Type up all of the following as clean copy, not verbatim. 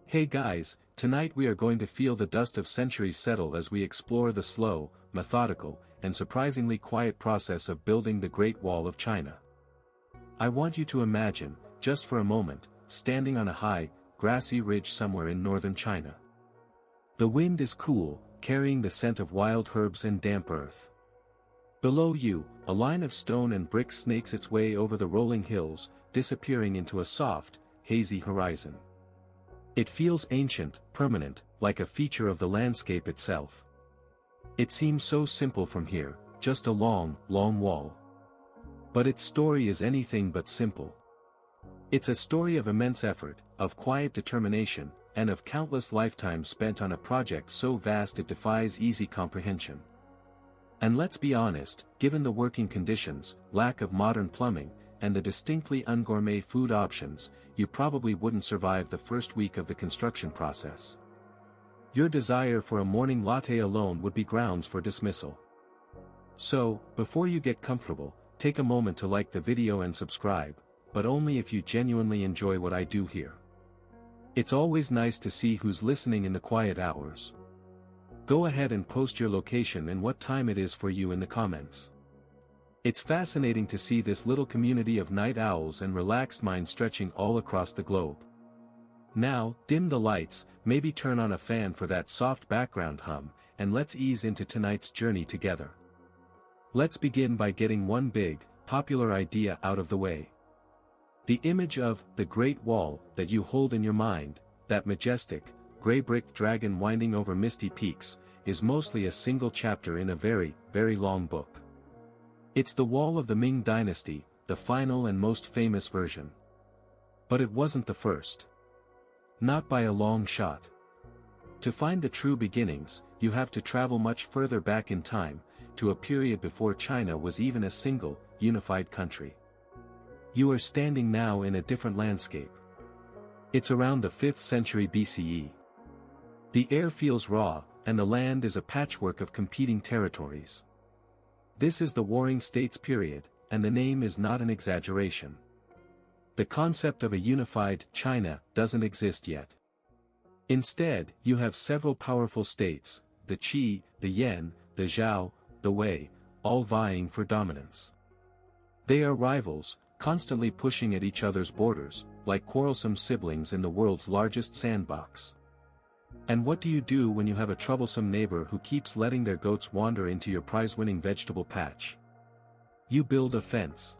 Hey guys, tonight we are going to feel the dust of centuries settle as we explore the slow, methodical, and surprisingly quiet process of building the Great Wall of China. I want you to imagine, just for a moment, standing on a high, grassy ridge somewhere in northern China. The wind is cool, carrying the scent of wild herbs and damp earth. Below you, a line of stone and brick snakes its way over the rolling hills, disappearing into a soft, hazy horizon. It feels ancient, permanent, like a feature of the landscape itself. It seems so simple from here, just a long, long wall. But its story is anything but simple. It's a story of immense effort, of quiet determination, and of countless lifetimes spent on a project so vast it defies easy comprehension. And let's be honest, given the working conditions, lack of modern plumbing, and the distinctly ungourmet food options, you probably wouldn't survive the first week of the construction process. Your desire for a morning latte alone would be grounds for dismissal. So, before you get comfortable, take a moment to like the video and subscribe, but only if you genuinely enjoy what I do here. It's always nice to see who's listening in the quiet hours. Go ahead and post your location and what time it is for you in the comments. It's fascinating to see this little community of night owls and relaxed minds stretching all across the globe. Now, dim the lights, maybe turn on a fan for that soft background hum, and let's ease into tonight's journey together. Let's begin by getting one big, popular idea out of the way. The image of the Great Wall that you hold in your mind, that majestic, gray brick dragon winding over misty peaks, is mostly a single chapter in a very, very long book. It's the wall of the Ming Dynasty, the final and most famous version. But it wasn't the first. Not by a long shot. To find the true beginnings, you have to travel much further back in time, to a period before China was even a single, unified country. You are standing now in a different landscape. It's around the 5th century BCE. The air feels raw, and the land is a patchwork of competing territories. This is the Warring States period, and the name is not an exaggeration. The concept of a unified China doesn't exist yet. Instead, you have several powerful states, the Qi, the Yan, the Zhao, the Wei, all vying for dominance. They are rivals, constantly pushing at each other's borders, like quarrelsome siblings in the world's largest sandbox. And what do you do when you have a troublesome neighbor who keeps letting their goats wander into your prize-winning vegetable patch? You build a fence.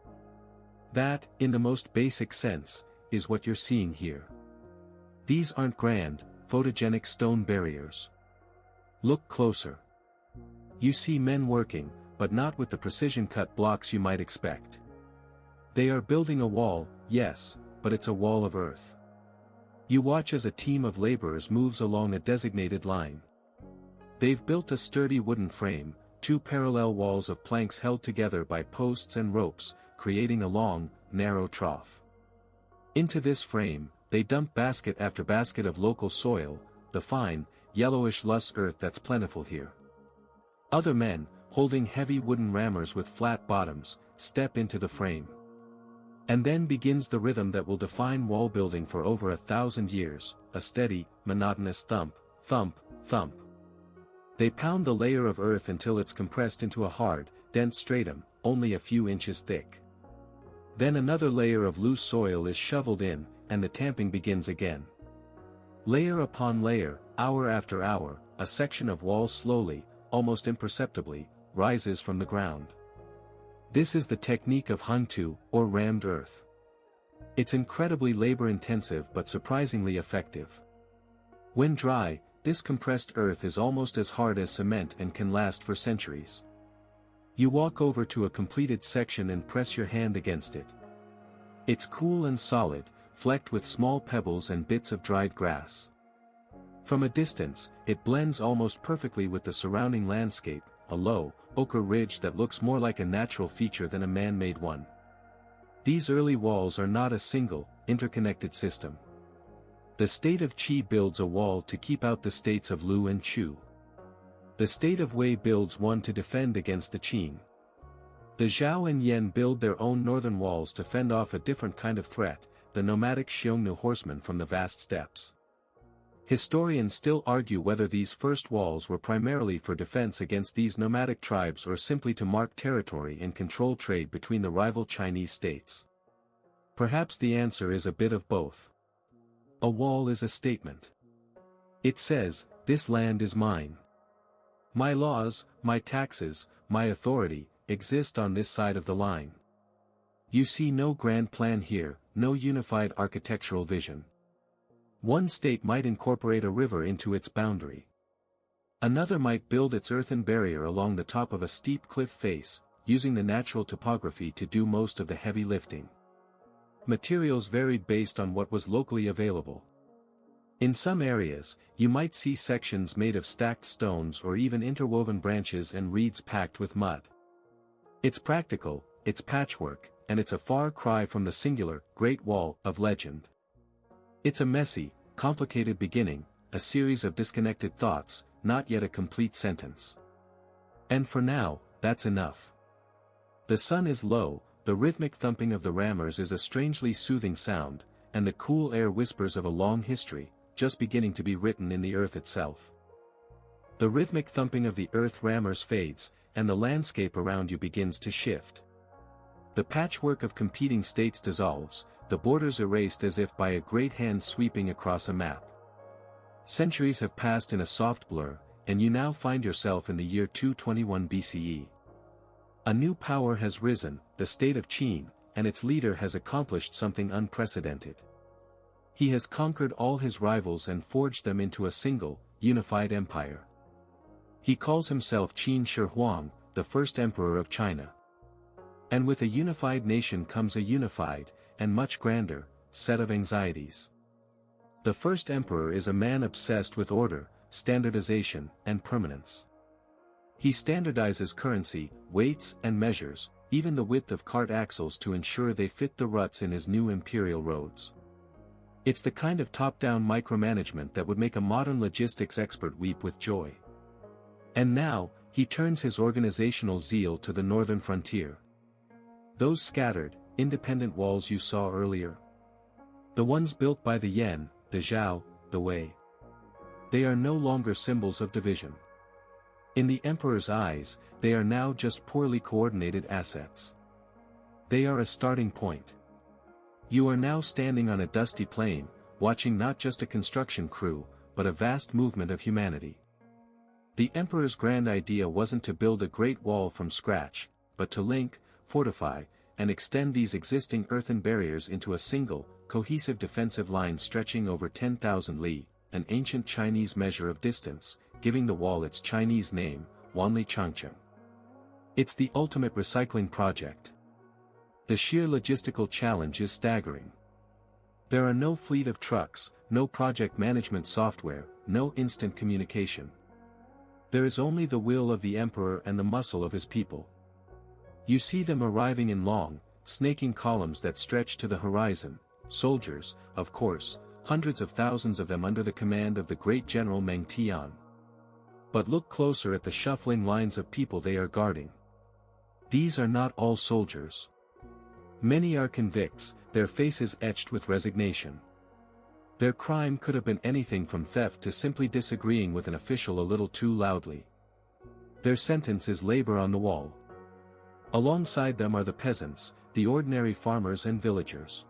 That, in the most basic sense, is what you're seeing here. These aren't grand, photogenic stone barriers. Look closer. You see men working, but not with the precision-cut blocks you might expect. They are building a wall, yes, but it's a wall of earth. You watch as a team of laborers moves along a designated line. They've built a sturdy wooden frame, two parallel walls of planks held together by posts and ropes, creating a long, narrow trough. Into this frame, they dump basket after basket of local soil, the fine, yellowish lush earth that's plentiful here. Other men, holding heavy wooden rammers with flat bottoms, step into the frame. And then begins the rhythm that will define wall building for over 1,000 years, a steady, monotonous thump, thump, thump. They pound the layer of earth until it's compressed into a hard, dense stratum, only a few inches thick. Then another layer of loose soil is shoveled in, and the tamping begins again. Layer upon layer, hour after hour, a section of wall slowly, almost imperceptibly, rises from the ground. This is the technique of hantu, or rammed earth. It's incredibly labor-intensive but surprisingly effective. When dry, this compressed earth is almost as hard as cement and can last for centuries. You walk over to a completed section and press your hand against it. It's cool and solid, flecked with small pebbles and bits of dried grass. From a distance, it blends almost perfectly with the surrounding landscape, a low, ochre ridge that looks more like a natural feature than a man-made one. These early walls are not a single, interconnected system. The state of Qi builds a wall to keep out the states of Lu and Chu. The state of Wei builds one to defend against the Qin. The Zhao and Yan build their own northern walls to fend off a different kind of threat, the nomadic Xiongnu horsemen from the vast steppes. Historians still argue whether these first walls were primarily for defense against these nomadic tribes or simply to mark territory and control trade between the rival Chinese states. Perhaps the answer is a bit of both. A wall is a statement. It says, "This land is mine. My laws, my taxes, my authority, exist on this side of the line." You see no grand plan here, no unified architectural vision. One state might incorporate a river into its boundary. Another might build its earthen barrier along the top of a steep cliff face, using the natural topography to do most of the heavy lifting. Materials varied based on what was locally available. In some areas, you might see sections made of stacked stones or even interwoven branches and reeds packed with mud. It's practical, it's patchwork, and it's a far cry from the singular, Great Wall of legend. It's a messy, complicated beginning, a series of disconnected thoughts, not yet a complete sentence. And for now, that's enough. The sun is low, the rhythmic thumping of the rammers is a strangely soothing sound, and the cool air whispers of a long history, just beginning to be written in the earth itself. The rhythmic thumping of the earth rammers fades, and the landscape around you begins to shift. The patchwork of competing states dissolves, the borders erased as if by a great hand sweeping across a map. Centuries have passed in a soft blur, and you now find yourself in the year 221 BCE. A new power has risen, the state of Qin, and its leader has accomplished something unprecedented. He has conquered all his rivals and forged them into a single, unified empire. He calls himself Qin Shi Huang, the first emperor of China. And with a unified nation comes a unified, and much grander, set of anxieties. The first emperor is a man obsessed with order, standardization, and permanence. He standardizes currency, weights and measures, even the width of cart axles to ensure they fit the ruts in his new imperial roads. It's the kind of top-down micromanagement that would make a modern logistics expert weep with joy. And now, he turns his organizational zeal to the northern frontier. Those scattered, independent walls you saw earlier. The ones built by the Yan, the Zhao, the Wei. They are no longer symbols of division. In the emperor's eyes, they are now just poorly coordinated assets. They are a starting point. You are now standing on a dusty plain, watching not just a construction crew, but a vast movement of humanity. The emperor's grand idea wasn't to build a great wall from scratch, but to link, fortify, and extend these existing earthen barriers into a single, cohesive defensive line stretching over 10,000 li, an ancient Chinese measure of distance, giving the wall its Chinese name, Wanli Changcheng. It's the ultimate recycling project. The sheer logistical challenge is staggering. There are no fleet of trucks, no project management software, no instant communication. There is only the will of the emperor and the muscle of his people. You see them arriving in long, snaking columns that stretch to the horizon, soldiers, of course, hundreds of thousands of them under the command of the great general Meng Tian. But look closer at the shuffling lines of people they are guarding. These are not all soldiers. Many are convicts, their faces etched with resignation. Their crime could have been anything from theft to simply disagreeing with an official a little too loudly. Their sentence is labor on the wall. Alongside them are the peasants, the ordinary farmers and villagers.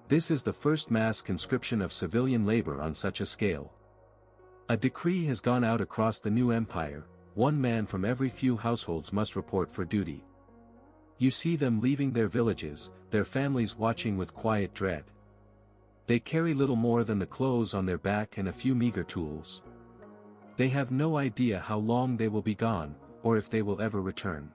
This is the first mass conscription of civilian labor on such a scale. A decree has gone out across the new empire, one man from every few households must report for duty. You see them leaving their villages, their families watching with quiet dread. They carry little more than the clothes on their back and a few meager tools. They have no idea how long they will be gone, or if they will ever return.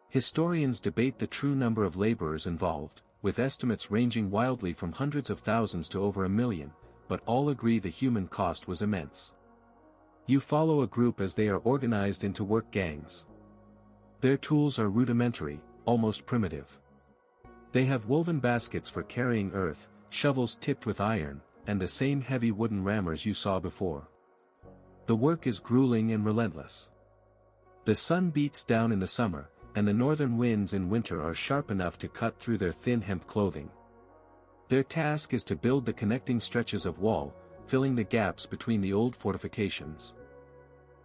Historians debate the true number of laborers involved, with estimates ranging wildly from hundreds of thousands to over 1 million, but all agree the human cost was immense. You follow a group as they are organized into work gangs. Their tools are rudimentary, almost primitive. They have woven baskets for carrying earth, shovels tipped with iron, and the same heavy wooden rammers you saw before. The work is grueling and relentless. The sun beats down in the summer, and the northern winds in winter are sharp enough to cut through their thin hemp clothing. Their task is to build the connecting stretches of wall, filling the gaps between the old fortifications.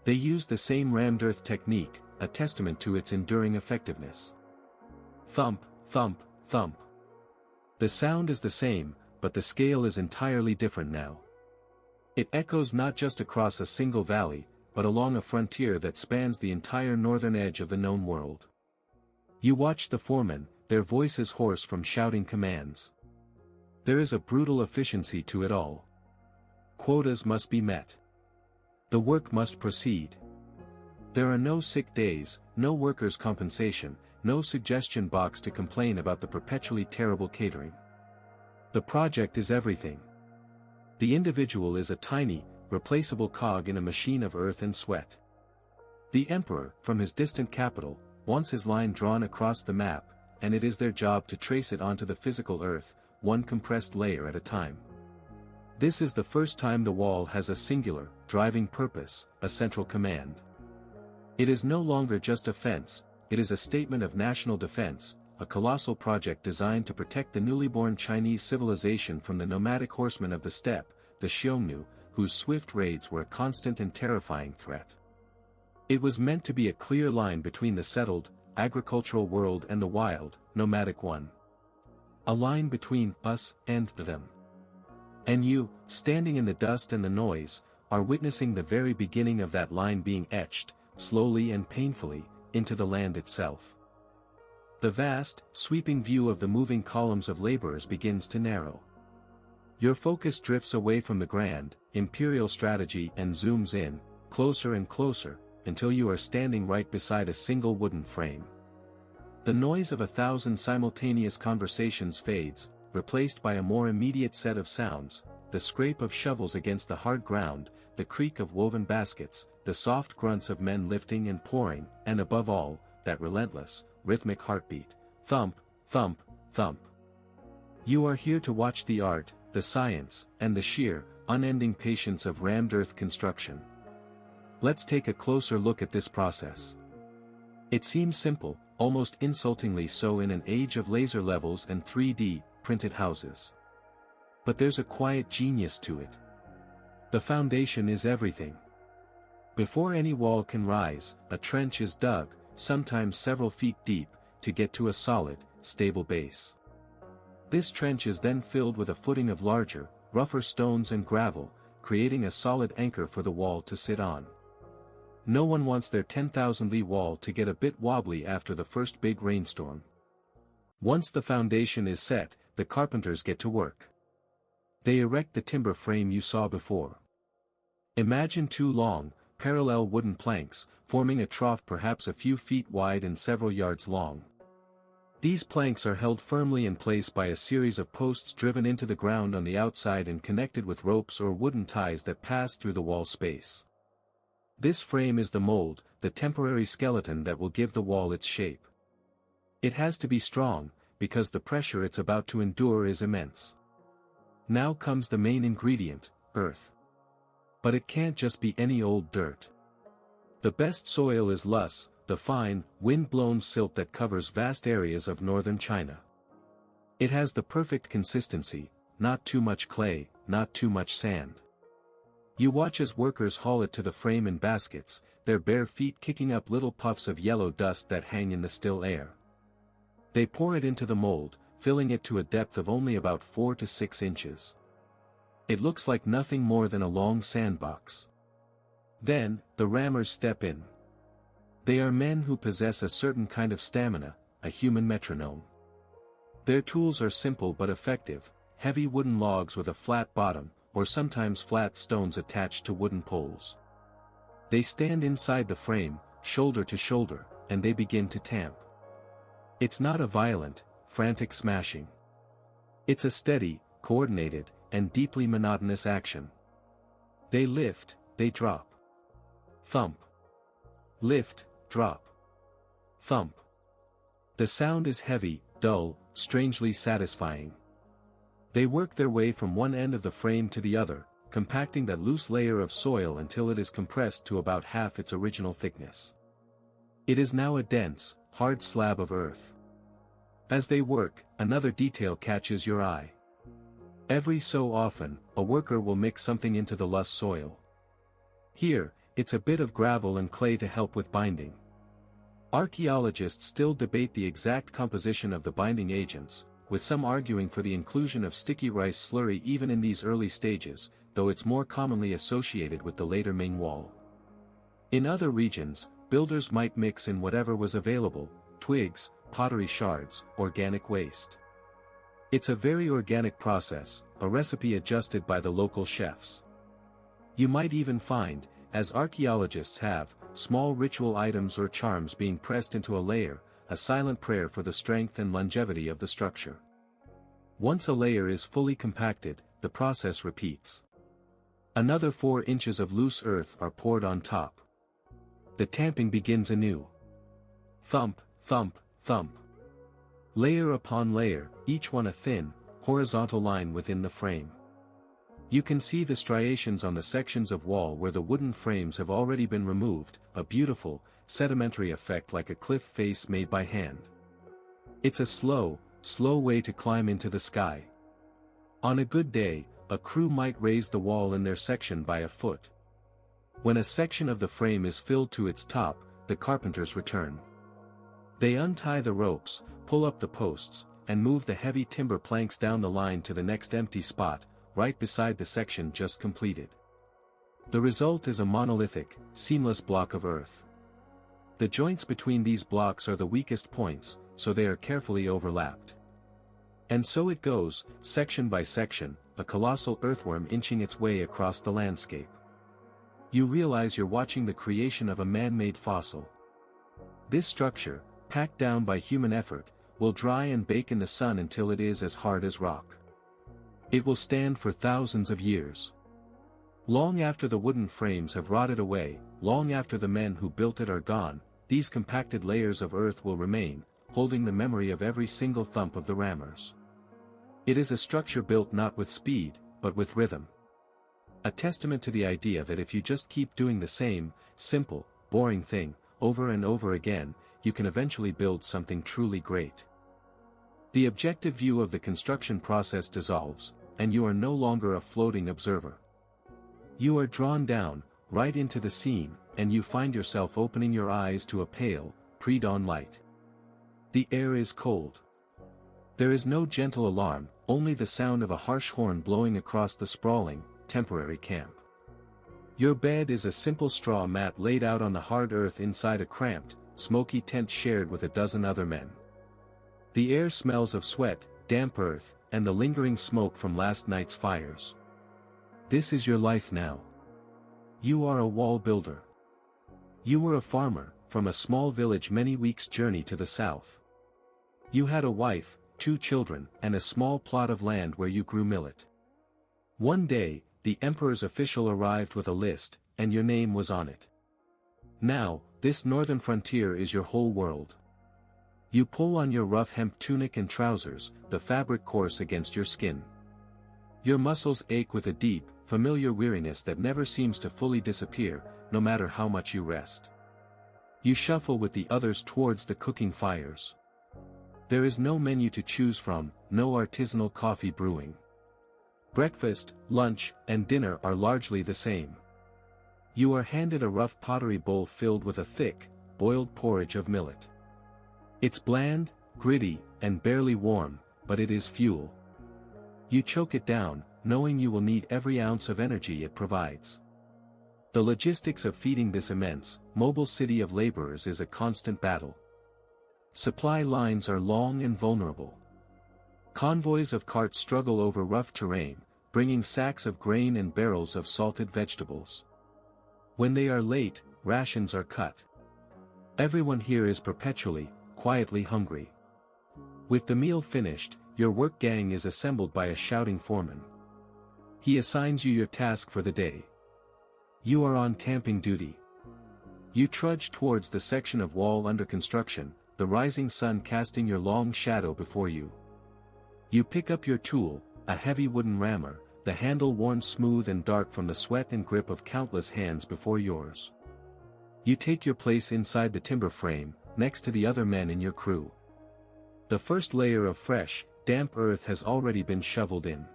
They use the same rammed earth technique, a testament to its enduring effectiveness. Thump, thump, thump. The sound is the same, but the scale is entirely different now. It echoes not just across a single valley, but along a frontier that spans the entire northern edge of the known world. You watch the foremen, their voices hoarse from shouting commands. There is a brutal efficiency to it all. Quotas must be met. The work must proceed. There are no sick days, no workers' compensation, no suggestion box to complain about the perpetually terrible catering. The project is everything. The individual is a tiny, replaceable cog in a machine of earth and sweat. The emperor, from his distant capital, wants his line drawn across the map, and it is their job to trace it onto the physical earth, one compressed layer at a time. This is the first time the wall has a singular, driving purpose, a central command. It is no longer just a fence, it is a statement of national defense, a colossal project designed to protect the newly born Chinese civilization from the nomadic horsemen of the steppe, the Xiongnu, whose swift raids were a constant and terrifying threat. It was meant to be a clear line between the settled, agricultural world and the wild, nomadic one. A line between us and them. And you, standing in the dust and the noise, are witnessing the very beginning of that line being etched, slowly and painfully, into the land itself. The vast, sweeping view of the moving columns of laborers begins to narrow. Your focus drifts away from the grand, imperial strategy and zooms in, closer and closer, until you are standing right beside a single wooden frame. The noise of 1,000 simultaneous conversations fades, replaced by a more immediate set of sounds, the scrape of shovels against the hard ground, the creak of woven baskets, the soft grunts of men lifting and pouring, and above all, that relentless, rhythmic heartbeat, thump, thump, thump. You are here to watch the art, the science, and the sheer, unending patience of rammed earth construction. Let's take a closer look at this process. It seems simple, almost insultingly so in an age of laser levels and 3D, printed houses. But there's a quiet genius to it. The foundation is everything. Before any wall can rise, a trench is dug, sometimes several feet deep, to get to a solid, stable base. This trench is then filled with a footing of larger, rougher stones and gravel, creating a solid anchor for the wall to sit on. No one wants their 10,000-li wall to get a bit wobbly after the first big rainstorm. Once the foundation is set, the carpenters get to work. They erect the timber frame you saw before. Imagine two long, parallel wooden planks, forming a trough perhaps a few feet wide and several yards long. These planks are held firmly in place by a series of posts driven into the ground on the outside and connected with ropes or wooden ties that pass through the wall space. This frame is the mold, the temporary skeleton that will give the wall its shape. It has to be strong, because the pressure it's about to endure is immense. Now comes the main ingredient, earth. But it can't just be any old dirt. The best soil is loess, the fine, wind-blown silt that covers vast areas of northern China. It has the perfect consistency, not too much clay, not too much sand. You watch as workers haul it to the frame in baskets, their bare feet kicking up little puffs of yellow dust that hang in the still air. They pour it into the mold, filling it to a depth of only about 4 to 6 inches. It looks like nothing more than a long sandbox. Then, the rammers step in. They are men who possess a certain kind of stamina, a human metronome. Their tools are simple but effective, heavy wooden logs with a flat bottom, or sometimes flat stones attached to wooden poles. They stand inside the frame, shoulder to shoulder, and they begin to tamp. It's not a violent, frantic smashing. It's a steady, coordinated, and deeply monotonous action. They lift, they drop. Thump. Lift, drop. Thump. The sound is heavy, dull, strangely satisfying. They work their way from one end of the frame to the other, compacting that loose layer of soil until it is compressed to about half its original thickness. It is now a dense, hard slab of earth. As they work, another detail catches your eye. Every so often, a worker will mix something into the loose soil. Here, it's a bit of gravel and clay to help with binding. Archaeologists still debate the exact composition of the binding agents, with some arguing for the inclusion of sticky rice slurry even in these early stages, though it's more commonly associated with the later Ming wall. In other regions, builders might mix in whatever was available: twigs, pottery shards, organic waste. It's a very organic process, a recipe adjusted by the local chefs. You might even find, as archaeologists have, small ritual items or charms being pressed into a layer, a silent prayer for the strength and longevity of the structure. Once a layer is fully compacted, the process repeats. Another 4 inches of loose earth are poured on top. The tamping begins anew. Thump, thump, thump. Layer upon layer, each one a thin, horizontal line within the frame. You can see the striations on the sections of wall where the wooden frames have already been removed, a beautiful, sedimentary effect like a cliff face made by hand. It's a slow way to climb into the sky. On a good day, a crew might raise the wall in their section by a foot. When a section of the frame is filled to its top, the carpenters return. They untie the ropes, pull up the posts, and move the heavy timber planks down the line to the next empty spot, right beside the section just completed. The result is a monolithic, seamless block of earth. The joints between these blocks are the weakest points, so they are carefully overlapped. And so it goes, section by section, a colossal earthworm inching its way across the landscape. You realize you're watching the creation of a man-made fossil. This structure, packed down by human effort, will dry and bake in the sun until it is as hard as rock. It will stand for thousands of years. Long after the wooden frames have rotted away, long after the men who built it are gone, these compacted layers of earth will remain, holding the memory of every single thump of the rammers. It is a structure built not with speed, but with rhythm. A testament to the idea that if you just keep doing the same, simple, boring thing, over and over again, you can eventually build something truly great. The objective view of the construction process dissolves, and you are no longer a floating observer. You are drawn down, right into the scene, and you find yourself opening your eyes to a pale, pre-dawn light. The air is cold. There is no gentle alarm, only the sound of a harsh horn blowing across the sprawling, temporary camp. Your bed is a simple straw mat laid out on the hard earth inside a cramped, smoky tent shared with a dozen other men. The air smells of sweat, damp earth, and the lingering smoke from last night's fires. This is your life now. You are a wall builder. You were a farmer, from a small village many weeks' journey to the south. You had a wife, 2 children, and a small plot of land where you grew millet. One day, the emperor's official arrived with a list, and your name was on it. Now, this northern frontier is your whole world. You pull on your rough hemp tunic and trousers, the fabric coarse against your skin. Your muscles ache with a deep, familiar weariness that never seems to fully disappear, no matter how much you rest. You shuffle with the others towards the cooking fires. There is no menu to choose from, no artisanal coffee brewing. Breakfast, lunch, and dinner are largely the same. You are handed a rough pottery bowl filled with a thick, boiled porridge of millet. It's bland, gritty, and barely warm, but it is fuel. You choke it down, knowing you will need every ounce of energy it provides. The logistics of feeding this immense, mobile city of laborers is a constant battle. Supply lines are long and vulnerable. Convoys of carts struggle over rough terrain, bringing sacks of grain and barrels of salted vegetables. When they are late, rations are cut. Everyone here is perpetually, quietly hungry. With the meal finished, your work gang is assembled by a shouting foreman. He assigns you your task for the day. You are on tamping duty. You trudge towards the section of wall under construction, the rising sun casting your long shadow before you. You pick up your tool, a heavy wooden rammer, the handle worn smooth and dark from the sweat and grip of countless hands before yours. You take your place inside the timber frame, next to the other men in your crew. The first layer of fresh, damp earth has already been shoveled in.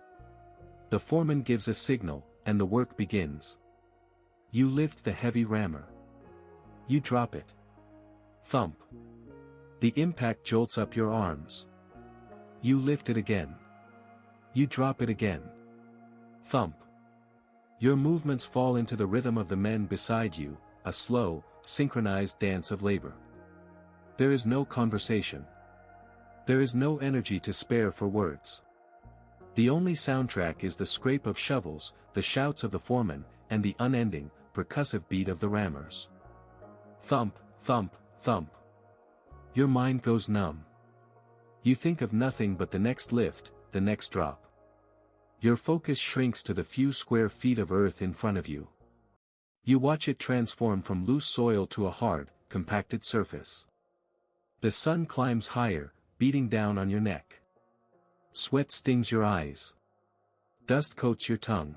The foreman gives a signal, and the work begins. You lift the heavy rammer. You drop it. Thump. The impact jolts up your arms. You lift it again. You drop it again. Thump. Your movements fall into the rhythm of the men beside you, a slow, synchronized dance of labor. There is no conversation. There is no energy to spare for words. The only soundtrack is the scrape of shovels, the shouts of the foreman, and the unending, percussive beat of the rammers. Thump, thump, thump. Your mind goes numb. You think of nothing but the next lift, the next drop. Your focus shrinks to the few square feet of earth in front of you. You watch it transform from loose soil to a hard, compacted surface. The sun climbs higher, beating down on your neck. Sweat stings your eyes. Dust coats your tongue.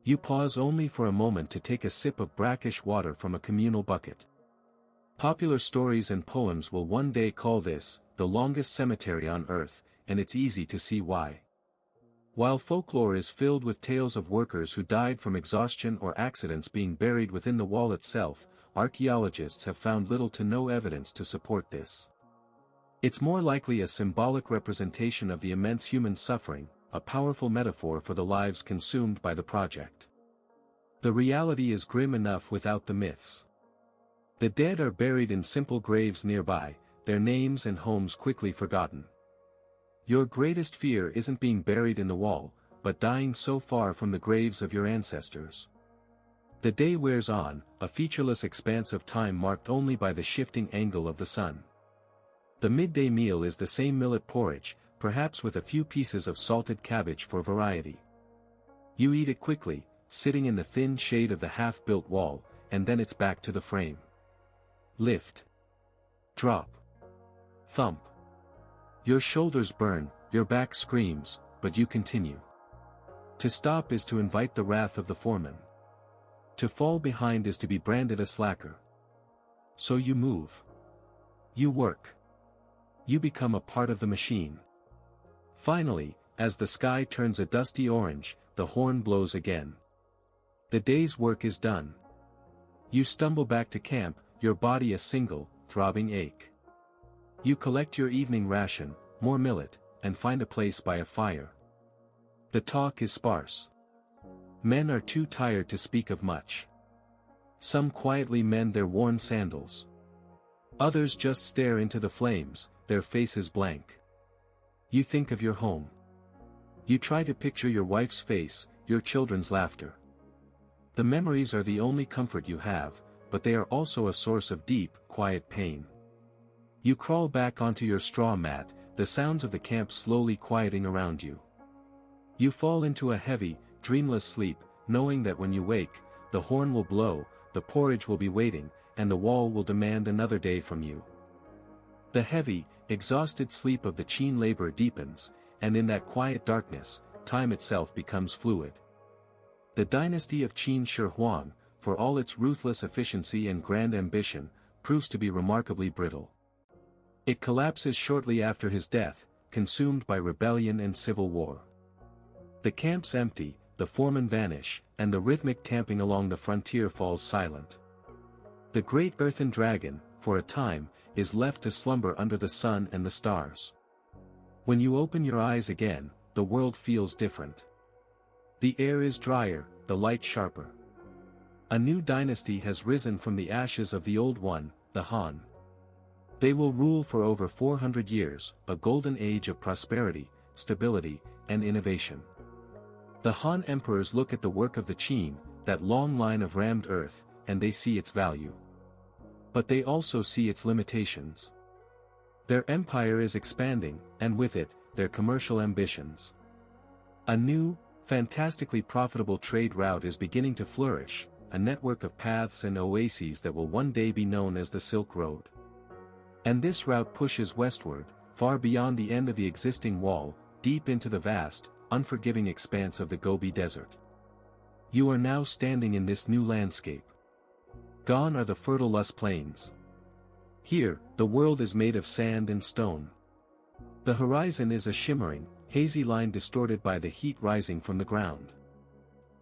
You pause only for a moment to take a sip of brackish water from a communal bucket. Popular stories and poems will one day call this, the longest cemetery on earth, and it's easy to see why. While folklore is filled with tales of workers who died from exhaustion or accidents being buried within the wall itself, archaeologists have found little to no evidence to support this. It's more likely a symbolic representation of the immense human suffering, a powerful metaphor for the lives consumed by the project. The reality is grim enough without the myths. The dead are buried in simple graves nearby, their names and homes quickly forgotten. Your greatest fear isn't being buried in the wall, but dying so far from the graves of your ancestors. The day wears on, a featureless expanse of time marked only by the shifting angle of the sun. The midday meal is the same millet porridge, perhaps with a few pieces of salted cabbage for variety. You eat it quickly, sitting in the thin shade of the half-built wall, and then it's back to the frame. Lift. Drop. Thump. Your shoulders burn, your back screams, but you continue. To stop is to invite the wrath of the foreman. To fall behind is to be branded a slacker. So you move. You work. You become a part of the machine. Finally, as the sky turns a dusty orange, the horn blows again. The day's work is done. You stumble back to camp, your body a single, throbbing ache. You collect your evening ration, more millet, and find a place by a fire. The talk is sparse. Men are too tired to speak of much. Some quietly mend their worn sandals. Others just stare into the flames, their faces blank. You think of your home. You try to picture your wife's face, your children's laughter. The memories are the only comfort you have, but they are also a source of deep, quiet pain. You crawl back onto your straw mat, the sounds of the camp slowly quieting around you. You fall into a heavy, dreamless sleep, knowing that when you wake, the horn will blow, the porridge will be waiting, and the wall will demand another day from you. The heavy, exhausted sleep of the Qin labor deepens, and in that quiet darkness, time itself becomes fluid. The dynasty of Qin Shi Huang, for all its ruthless efficiency and grand ambition, proves to be remarkably brittle. It collapses shortly after his death, consumed by rebellion and civil war. The camps empty, the foremen vanish, and the rhythmic tamping along the frontier falls silent. The great earthen dragon, for a time, is left to slumber under the sun and the stars. When you open your eyes again, the world feels different. The air is drier, the light sharper. A new dynasty has risen from the ashes of the old one, the Han. They will rule for over 400 years, a golden age of prosperity, stability, and innovation. The Han emperors look at the work of the Qin, that long line of rammed earth, and they see its value. But they also see its limitations. Their empire is expanding, and with it, their commercial ambitions. A new, fantastically profitable trade route is beginning to flourish, a network of paths and oases that will one day be known as the Silk Road. And this route pushes westward, far beyond the end of the existing wall, deep into the vast, unforgiving expanse of the Gobi Desert. You are now standing in this new landscape. Gone are the fertile lush plains. Here, the world is made of sand and stone. The horizon is a shimmering, hazy line distorted by the heat rising from the ground.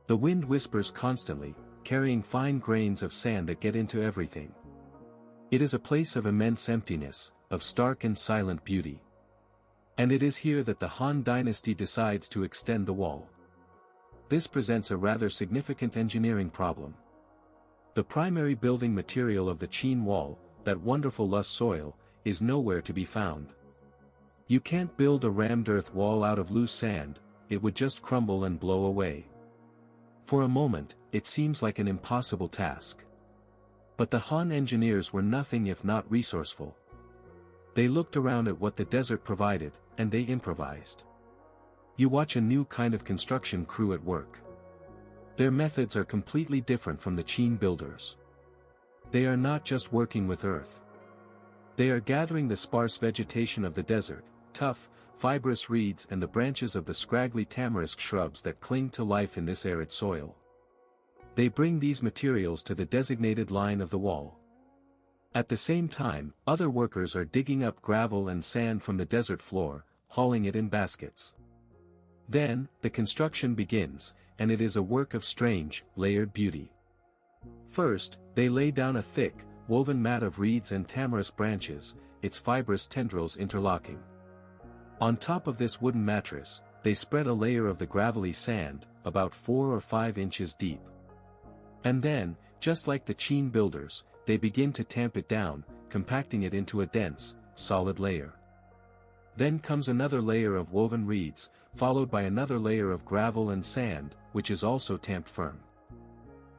The wind whispers constantly, carrying fine grains of sand that get into everything. It is a place of immense emptiness, of stark and silent beauty. And it is here that the Han Dynasty decides to extend the wall. This presents a rather significant engineering problem. The primary building material of the Qin wall, that wonderful loess soil, is nowhere to be found. You can't build a rammed earth wall out of loose sand, it would just crumble and blow away. For a moment, it seems like an impossible task. But the Han engineers were nothing if not resourceful. They looked around at what the desert provided, and they improvised. You watch a new kind of construction crew at work. Their methods are completely different from the Qin builders. They are not just working with earth. They are gathering the sparse vegetation of the desert, tough, fibrous reeds and the branches of the scraggly tamarisk shrubs that cling to life in this arid soil. They bring these materials to the designated line of the wall. At the same time, other workers are digging up gravel and sand from the desert floor, hauling it in baskets. Then, the construction begins, and it is a work of strange, layered beauty. First, they lay down a thick, woven mat of reeds and tamarisk branches, its fibrous tendrils interlocking. On top of this wooden mattress, they spread a layer of the gravelly sand, about 4 or 5 inches deep. And then, just like the Qin builders, they begin to tamp it down, compacting it into a dense, solid layer. Then comes another layer of woven reeds, followed by another layer of gravel and sand, which is also tamped firm.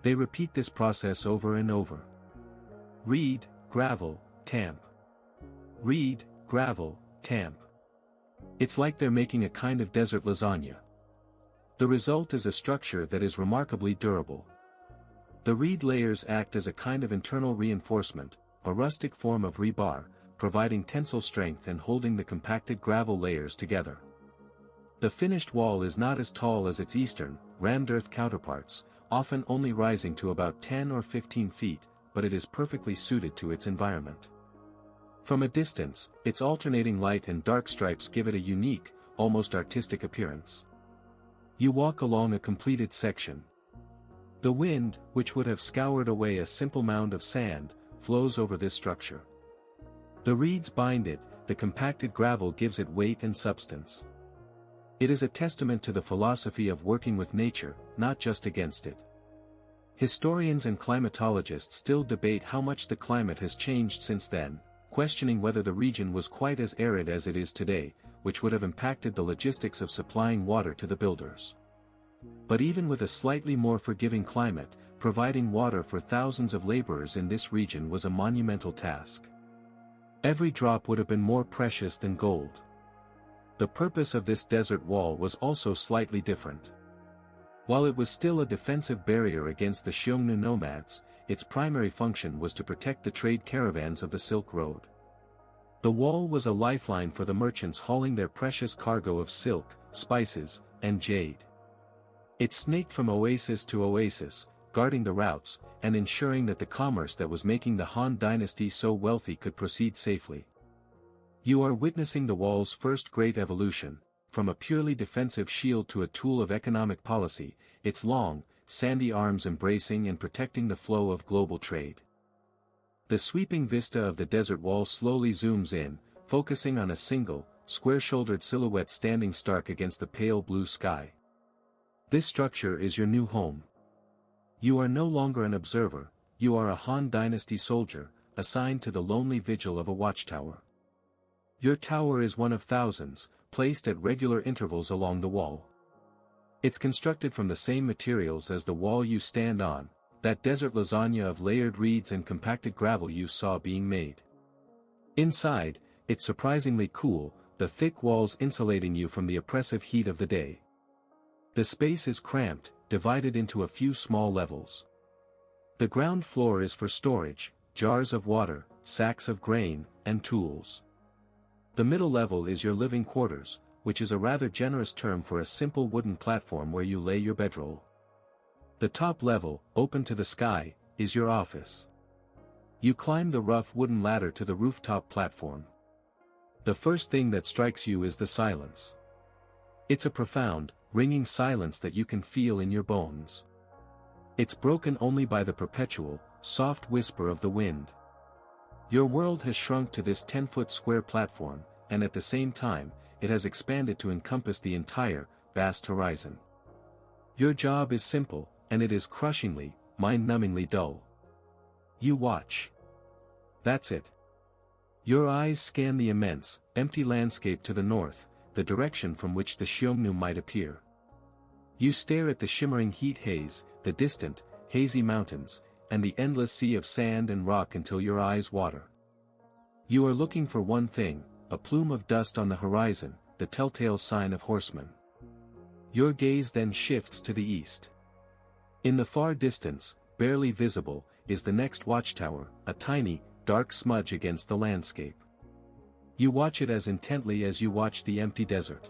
They repeat this process over and over. Reed, gravel, tamp. Reed, gravel, tamp. It's like they're making a kind of desert lasagna. The result is a structure that is remarkably durable. The reed layers act as a kind of internal reinforcement, a rustic form of rebar, providing tensile strength and holding the compacted gravel layers together. The finished wall is not as tall as its eastern, rammed earth counterparts, often only rising to about 10 or 15 feet, but it is perfectly suited to its environment. From a distance, its alternating light and dark stripes give it a unique, almost artistic appearance. You walk along a completed section. The wind, which would have scoured away a simple mound of sand, flows over this structure. The reeds bind it, the compacted gravel gives it weight and substance. It is a testament to the philosophy of working with nature, not just against it. Historians and climatologists still debate how much the climate has changed since then, questioning whether the region was quite as arid as it is today, which would have impacted the logistics of supplying water to the builders. But even with a slightly more forgiving climate, providing water for thousands of laborers in this region was a monumental task. Every drop would have been more precious than gold. The purpose of this desert wall was also slightly different. While it was still a defensive barrier against the Xiongnu nomads, its primary function was to protect the trade caravans of the Silk Road. The wall was a lifeline for the merchants hauling their precious cargo of silk, spices, and jade. It snaked from oasis to oasis, guarding the routes, and ensuring that the commerce that was making the Han Dynasty so wealthy could proceed safely. You are witnessing the wall's first great evolution, from a purely defensive shield to a tool of economic policy, its long, sandy arms embracing and protecting the flow of global trade. The sweeping vista of the desert wall slowly zooms in, focusing on a single, square-shouldered silhouette standing stark against the pale blue sky. This structure is your new home. You are no longer an observer, you are a Han Dynasty soldier, assigned to the lonely vigil of a watchtower. Your tower is one of thousands, placed at regular intervals along the wall. It's constructed from the same materials as the wall you stand on, that desert lasagna of layered reeds and compacted gravel you saw being made. Inside, it's surprisingly cool, the thick walls insulating you from the oppressive heat of the day. The space is cramped, divided into a few small levels. The ground floor is for storage, jars of water, sacks of grain, and tools. The middle level is your living quarters, which is a rather generous term for a simple wooden platform where you lay your bedroll. The top level, open to the sky, is your office. You climb the rough wooden ladder to the rooftop platform. The first thing that strikes you is the silence. It's a profound, ringing silence that you can feel in your bones. It's broken only by the perpetual, soft whisper of the wind. Your world has shrunk to this 10-foot square platform, and at the same time, it has expanded to encompass the entire, vast horizon. Your job is simple, and it is crushingly, mind-numbingly dull. You watch. That's it. Your eyes scan the immense, empty landscape to the north, the direction from which the Xiongnu might appear. You stare at the shimmering heat haze, the distant, hazy mountains, and the endless sea of sand and rock until your eyes water. You are looking for one thing, a plume of dust on the horizon, the telltale sign of horsemen. Your gaze then shifts to the east. In the far distance, barely visible, is the next watchtower, a tiny, dark smudge against the landscape. You watch it as intently as you watch the empty desert.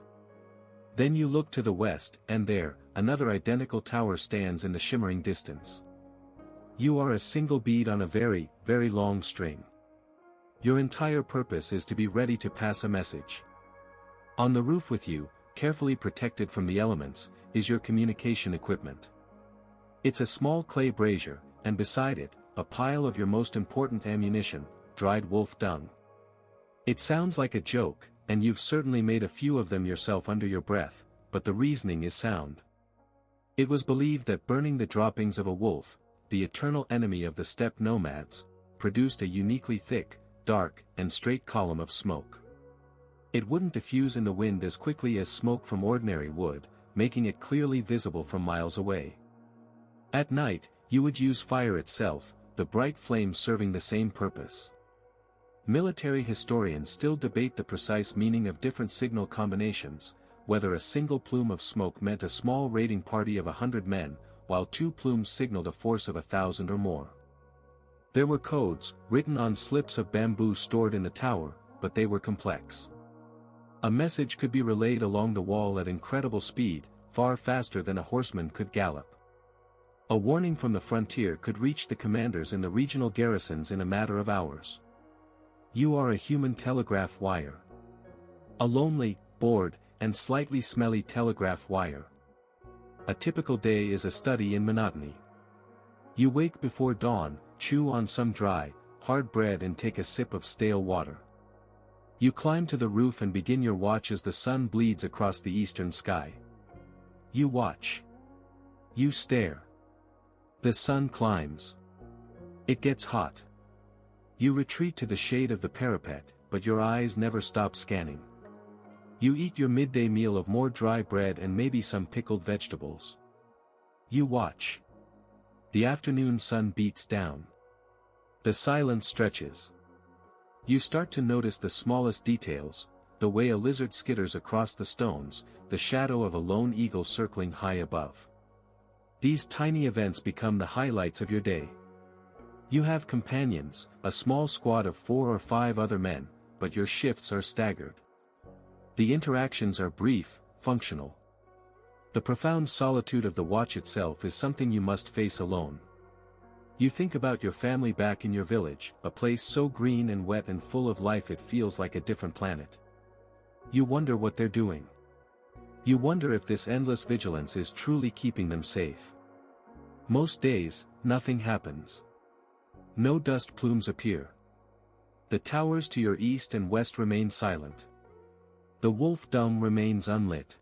Then you look to the west, and there, another identical tower stands in the shimmering distance. You are a single bead on a very, very long string. Your entire purpose is to be ready to pass a message. On the roof with you, carefully protected from the elements, is your communication equipment. It's a small clay brazier, and beside it, a pile of your most important ammunition, dried wolf dung. It sounds like a joke, and you've certainly made a few of them yourself under your breath, but the reasoning is sound. It was believed that burning the droppings of a wolf, the eternal enemy of the steppe nomads, produced a uniquely thick, dark, and straight column of smoke. It wouldn't diffuse in the wind as quickly as smoke from ordinary wood, making it clearly visible from miles away. At night, you would use fire itself, the bright flame serving the same purpose. Military historians still debate the precise meaning of different signal combinations, whether a single plume of smoke meant a small raiding party of 100 men, while two plumes signaled a force of 1,000 or more. There were codes, written on slips of bamboo stored in the tower, but they were complex. A message could be relayed along the wall at incredible speed, far faster than a horseman could gallop. A warning from the frontier could reach the commanders in the regional garrisons in a matter of hours. You are a human telegraph wire. A lonely, bored, and slightly smelly telegraph wire. A typical day is a study in monotony. You wake before dawn, chew on some dry, hard bread and take a sip of stale water. You climb to the roof and begin your watch as the sun bleeds across the eastern sky. You watch. You stare. The sun climbs. It gets hot. You retreat to the shade of the parapet, but your eyes never stop scanning. You eat your midday meal of more dry bread and maybe some pickled vegetables. You watch. The afternoon sun beats down. The silence stretches. You start to notice the smallest details, the way a lizard skitters across the stones, the shadow of a lone eagle circling high above. These tiny events become the highlights of your day. You have companions, a small squad of 4 or 5 other men, but your shifts are staggered. The interactions are brief, functional. The profound solitude of the watch itself is something you must face alone. You think about your family back in your village, a place so green and wet and full of life it feels like a different planet. You wonder what they're doing. You wonder if this endless vigilance is truly keeping them safe. Most days, nothing happens. No dust plumes appear. The towers to your east and west remain silent. The wolf dung remains unlit.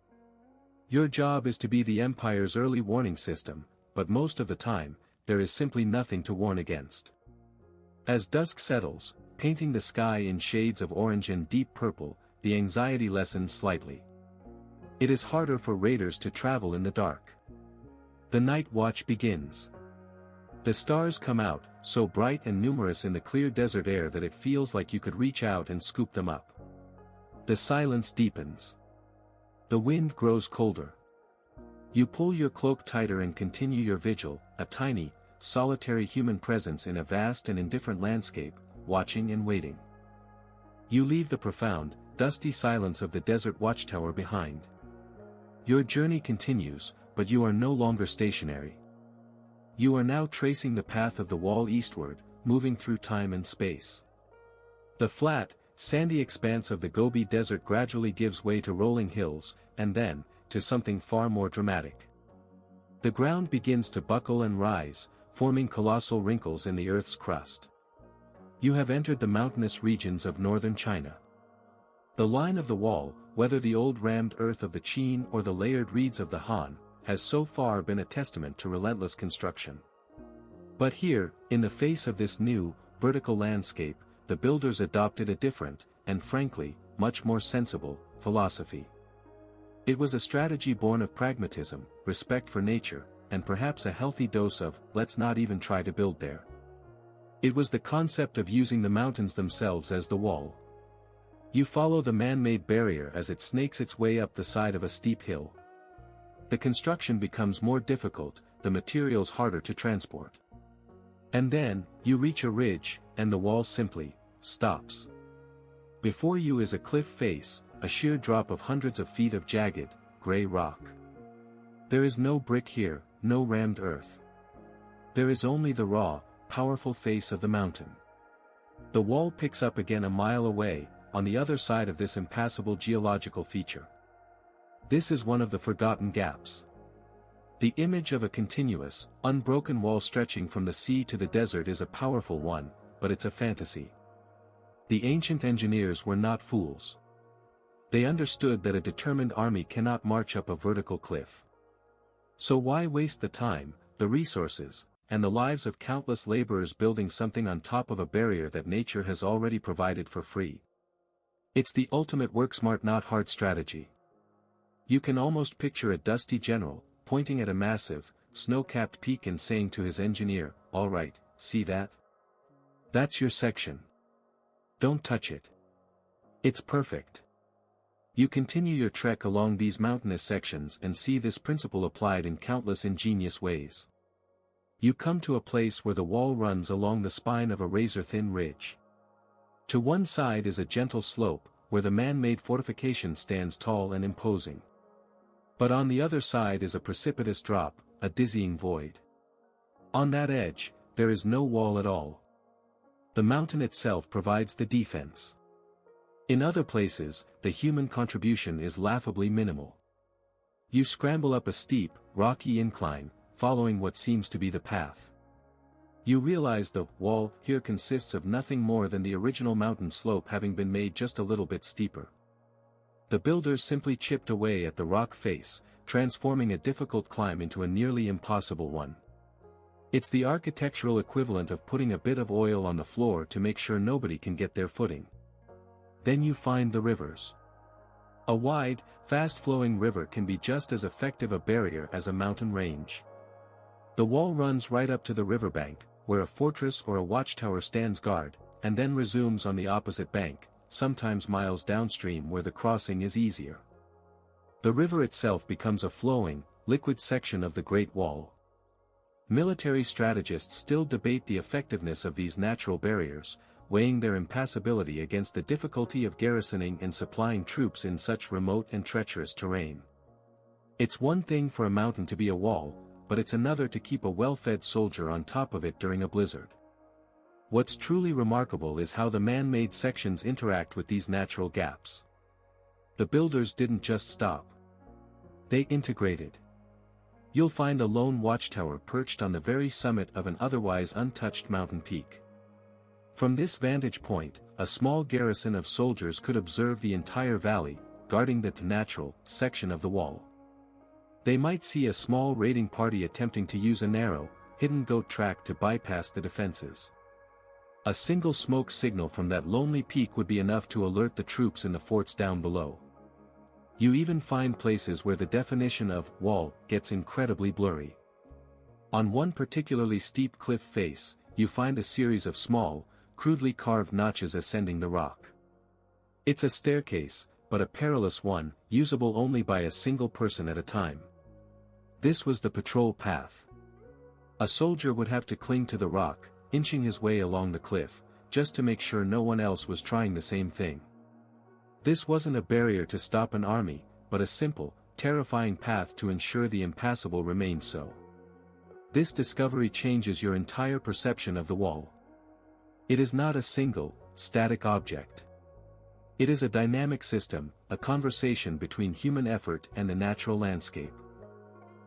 Your job is to be the Empire's early warning system, but most of the time, there is simply nothing to warn against. As dusk settles, painting the sky in shades of orange and deep purple, the anxiety lessens slightly. It is harder for raiders to travel in the dark. The night watch begins. The stars come out, so bright and numerous in the clear desert air that it feels like you could reach out and scoop them up. The silence deepens. The wind grows colder. You pull your cloak tighter and continue your vigil, a tiny, solitary human presence in a vast and indifferent landscape, watching and waiting. You leave the profound, dusty silence of the desert watchtower behind. Your journey continues, but you are no longer stationary. You are now tracing the path of the wall eastward, moving through time and space. The flat, sandy expanse of the Gobi Desert gradually gives way to rolling hills, and then, to something far more dramatic. The ground begins to buckle and rise, forming colossal wrinkles in the Earth's crust. You have entered the mountainous regions of northern China. The line of the wall, whether the old rammed earth of the Qin or the layered reeds of the Han, has so far been a testament to relentless construction. But here, in the face of this new, vertical landscape, the builders adopted a different, and frankly, much more sensible, philosophy. It was a strategy born of pragmatism, respect for nature, and perhaps a healthy dose of, let's not even try to build there. It was the concept of using the mountains themselves as the wall. You follow the man-made barrier as it snakes its way up the side of a steep hill. The construction becomes more difficult, the materials harder to transport. And then, you reach a ridge, and the wall simply stops. Before you is a cliff face, a sheer drop of hundreds of feet of jagged, gray rock. There is no brick here, no rammed earth. There is only the raw, powerful face of the mountain. The wall picks up again a mile away, on the other side of this impassable geological feature. This is one of the forgotten gaps. The image of a continuous, unbroken wall stretching from the sea to the desert is a powerful one, but it's a fantasy. The ancient engineers were not fools. They understood that a determined army cannot march up a vertical cliff. So why waste the time, the resources, and the lives of countless laborers building something on top of a barrier that nature has already provided for free? It's the ultimate work-smart not hard strategy. You can almost picture a dusty general, pointing at a massive, snow-capped peak and saying to his engineer, "All right, see that? That's your section. Don't touch it. It's perfect." You continue your trek along these mountainous sections and see this principle applied in countless ingenious ways. You come to a place where the wall runs along the spine of a razor-thin ridge. To one side is a gentle slope, where the man-made fortification stands tall and imposing. But on the other side is a precipitous drop, a dizzying void. On that edge, there is no wall at all. The mountain itself provides the defense. In other places, the human contribution is laughably minimal. You scramble up a steep, rocky incline, following what seems to be the path. You realize the wall here consists of nothing more than the original mountain slope having been made just a little bit steeper. The builders simply chipped away at the rock face, transforming a difficult climb into a nearly impossible one. It's the architectural equivalent of putting a bit of oil on the floor to make sure nobody can get their footing. Then you find the rivers. A wide, fast-flowing river can be just as effective a barrier as a mountain range. The wall runs right up to the riverbank, where a fortress or a watchtower stands guard, and then resumes on the opposite bank, sometimes miles downstream where the crossing is easier. The river itself becomes a flowing, liquid section of the Great Wall. Military strategists still debate the effectiveness of these natural barriers, weighing their impassability against the difficulty of garrisoning and supplying troops in such remote and treacherous terrain. It's one thing for a mountain to be a wall, but it's another to keep a well-fed soldier on top of it during a blizzard. What's truly remarkable is how the man-made sections interact with these natural gaps. The builders didn't just stop. They integrated. You'll find a lone watchtower perched on the very summit of an otherwise untouched mountain peak. From this vantage point, a small garrison of soldiers could observe the entire valley, guarding the natural section of the wall. They might see a small raiding party attempting to use a narrow, hidden goat track to bypass the defenses. A single smoke signal from that lonely peak would be enough to alert the troops in the forts down below. You even find places where the definition of wall gets incredibly blurry. On one particularly steep cliff face, you find a series of small, crudely carved notches ascending the rock. It's a staircase, but a perilous one, usable only by a single person at a time. This was the patrol path. A soldier would have to cling to the rock, inching his way along the cliff, just to make sure no one else was trying the same thing. This wasn't a barrier to stop an army, but a simple, terrifying path to ensure the impassable remained so. This discovery changes your entire perception of the wall. It is not a single, static object. It is a dynamic system, a conversation between human effort and the natural landscape.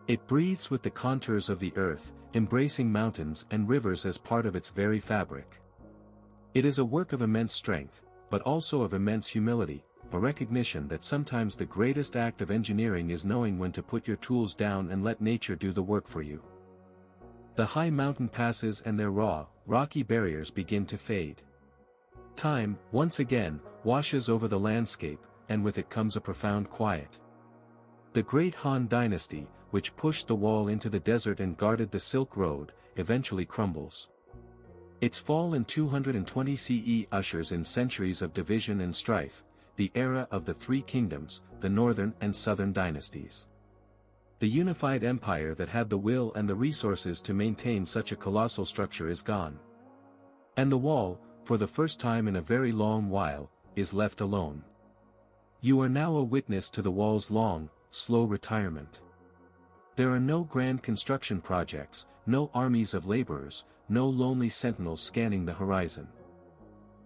It breathes with the contours of the earth, embracing mountains and rivers as part of its very fabric. It is a work of immense strength, but also of immense humility, a recognition that sometimes the greatest act of engineering is knowing when to put your tools down and let nature do the work for you. The high mountain passes and their raw, rocky barriers begin to fade. Time, once again, washes over the landscape, and with it comes a profound quiet. The great Han Dynasty, which pushed the wall into the desert and guarded the Silk Road, eventually crumbles. Its fall in 220 CE ushers in centuries of division and strife, the era of the Three Kingdoms, the Northern and Southern dynasties. The unified empire that had the will and the resources to maintain such a colossal structure is gone. And the wall, for the first time in a very long while, is left alone. You are now a witness to the wall's long, slow retirement. There are no grand construction projects, no armies of laborers, no lonely sentinels scanning the horizon.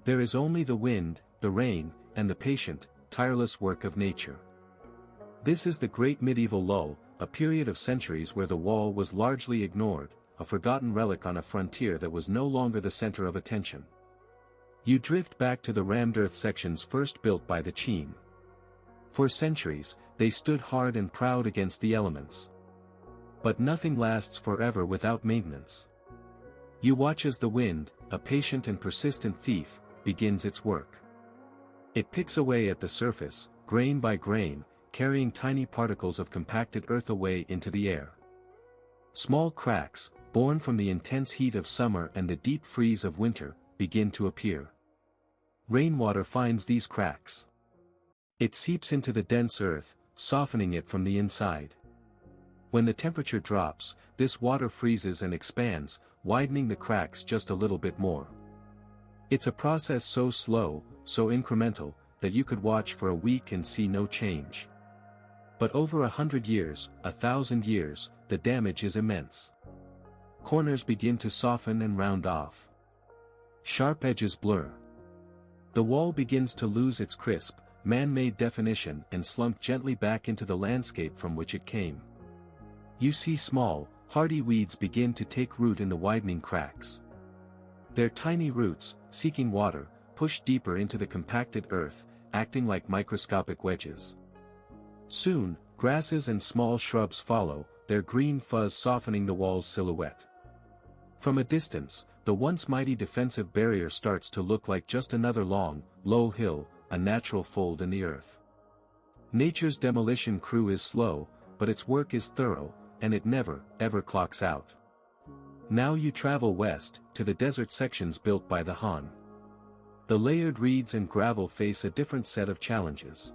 There is only the wind, the rain, and the patient, tireless work of nature. This is the great medieval lull, a period of centuries where the wall was largely ignored, a forgotten relic on a frontier that was no longer the center of attention. You drift back to the rammed earth sections first built by the Qin. For centuries, they stood hard and proud against the elements. But nothing lasts forever without maintenance. You watch as the wind, a patient and persistent thief, begins its work. It picks away at the surface, grain by grain, carrying tiny particles of compacted earth away into the air. Small cracks, born from the intense heat of summer and the deep freeze of winter, begin to appear. Rainwater finds these cracks. It seeps into the dense earth, softening it from the inside. When the temperature drops, this water freezes and expands, widening the cracks just a little bit more. It's a process so slow, so incremental, that you could watch for a week and see no change. But over 100 years, 1,000 years, the damage is immense. Corners begin to soften and round off. Sharp edges blur. The wall begins to lose its crisp, man-made definition and slump gently back into the landscape from which it came. You see small, hardy weeds begin to take root in the widening cracks. Their tiny roots, seeking water, push deeper into the compacted earth, acting like microscopic wedges. Soon, grasses and small shrubs follow, their green fuzz softening the wall's silhouette. From a distance, the once mighty defensive barrier starts to look like just another long, low hill, a natural fold in the earth. Nature's demolition crew is slow, but its work is thorough, and it never, ever clocks out. Now you travel west, to the desert sections built by the Han. The layered reeds and gravel face a different set of challenges.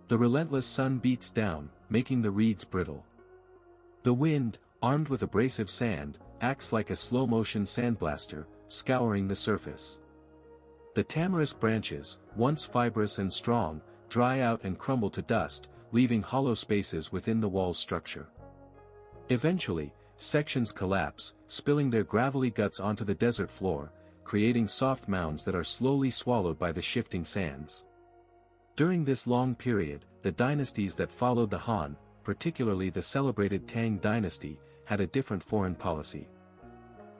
The relentless sun beats down, making the reeds brittle. The wind, armed with abrasive sand, acts like a slow-motion sandblaster, scouring the surface. The tamarisk branches, once fibrous and strong, dry out and crumble to dust, leaving hollow spaces within the wall's structure. Eventually, sections collapse, spilling their gravelly guts onto the desert floor, creating soft mounds that are slowly swallowed by the shifting sands. During this long period, the dynasties that followed the Han, particularly the celebrated Tang Dynasty, had a different foreign policy.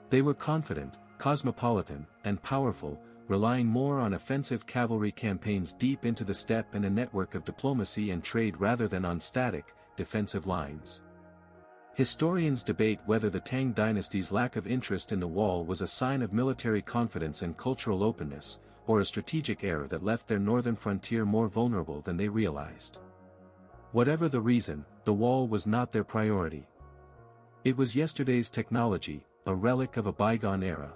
They were confident, cosmopolitan, and powerful, relying more on offensive cavalry campaigns deep into the steppe and a network of diplomacy and trade rather than on static, defensive lines. Historians debate whether the Tang dynasty's lack of interest in the wall was a sign of military confidence and cultural openness, or a strategic error that left their northern frontier more vulnerable than they realized. Whatever the reason, the wall was not their priority. It was yesterday's technology, a relic of a bygone era.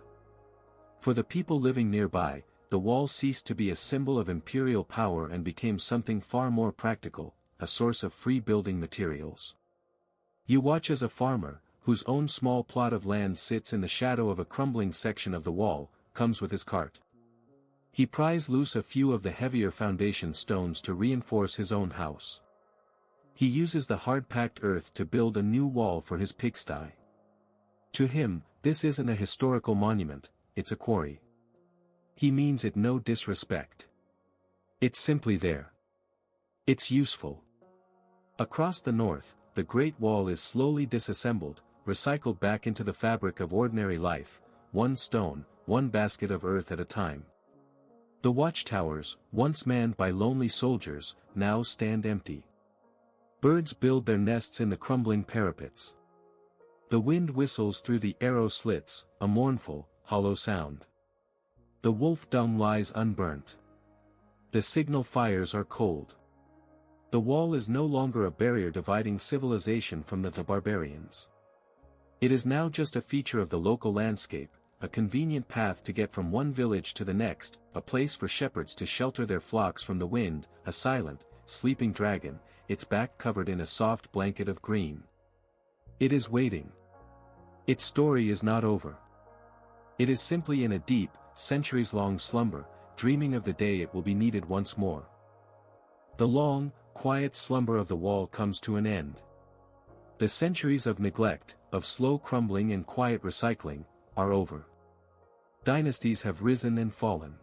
For the people living nearby, the wall ceased to be a symbol of imperial power and became something far more practical, a source of free building materials. You watch as a farmer, whose own small plot of land sits in the shadow of a crumbling section of the wall, comes with his cart. He pries loose a few of the heavier foundation stones to reinforce his own house. He uses the hard-packed earth to build a new wall for his pigsty. To him, this isn't a historical monument, it's a quarry. He means it no disrespect. It's simply there. It's useful. Across the north, the Great Wall is slowly disassembled, recycled back into the fabric of ordinary life, one stone, one basket of earth at a time. The watchtowers, once manned by lonely soldiers, now stand empty. Birds build their nests in the crumbling parapets. The wind whistles through the arrow slits, a mournful, hollow sound. The wolf dung lies unburnt. The signal fires are cold. The wall is no longer a barrier dividing civilization from the barbarians. It is now just a feature of the local landscape, a convenient path to get from one village to the next, a place for shepherds to shelter their flocks from the wind, a silent, sleeping dragon, its back covered in a soft blanket of green. It is waiting. Its story is not over. It is simply in a deep, centuries-long slumber, dreaming of the day it will be needed once more. The long, quiet slumber of the wall comes to an end. The centuries of neglect, of slow crumbling and quiet recycling, are over. Dynasties have risen and fallen.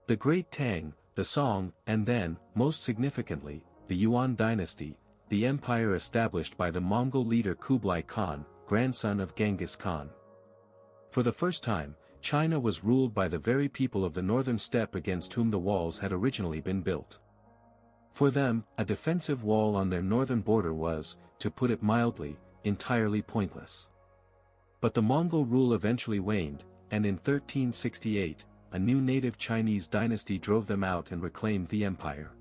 The Great Tang, the Song, and then, most significantly, the Yuan dynasty, the empire established by the Mongol leader Kublai Khan, grandson of Genghis Khan. For the first time, China was ruled by the very people of the northern steppe against whom the walls had originally been built. For them, a defensive wall on their northern border was, to put it mildly, entirely pointless. But the Mongol rule eventually waned, and in 1368, a new native Chinese dynasty drove them out and reclaimed the empire.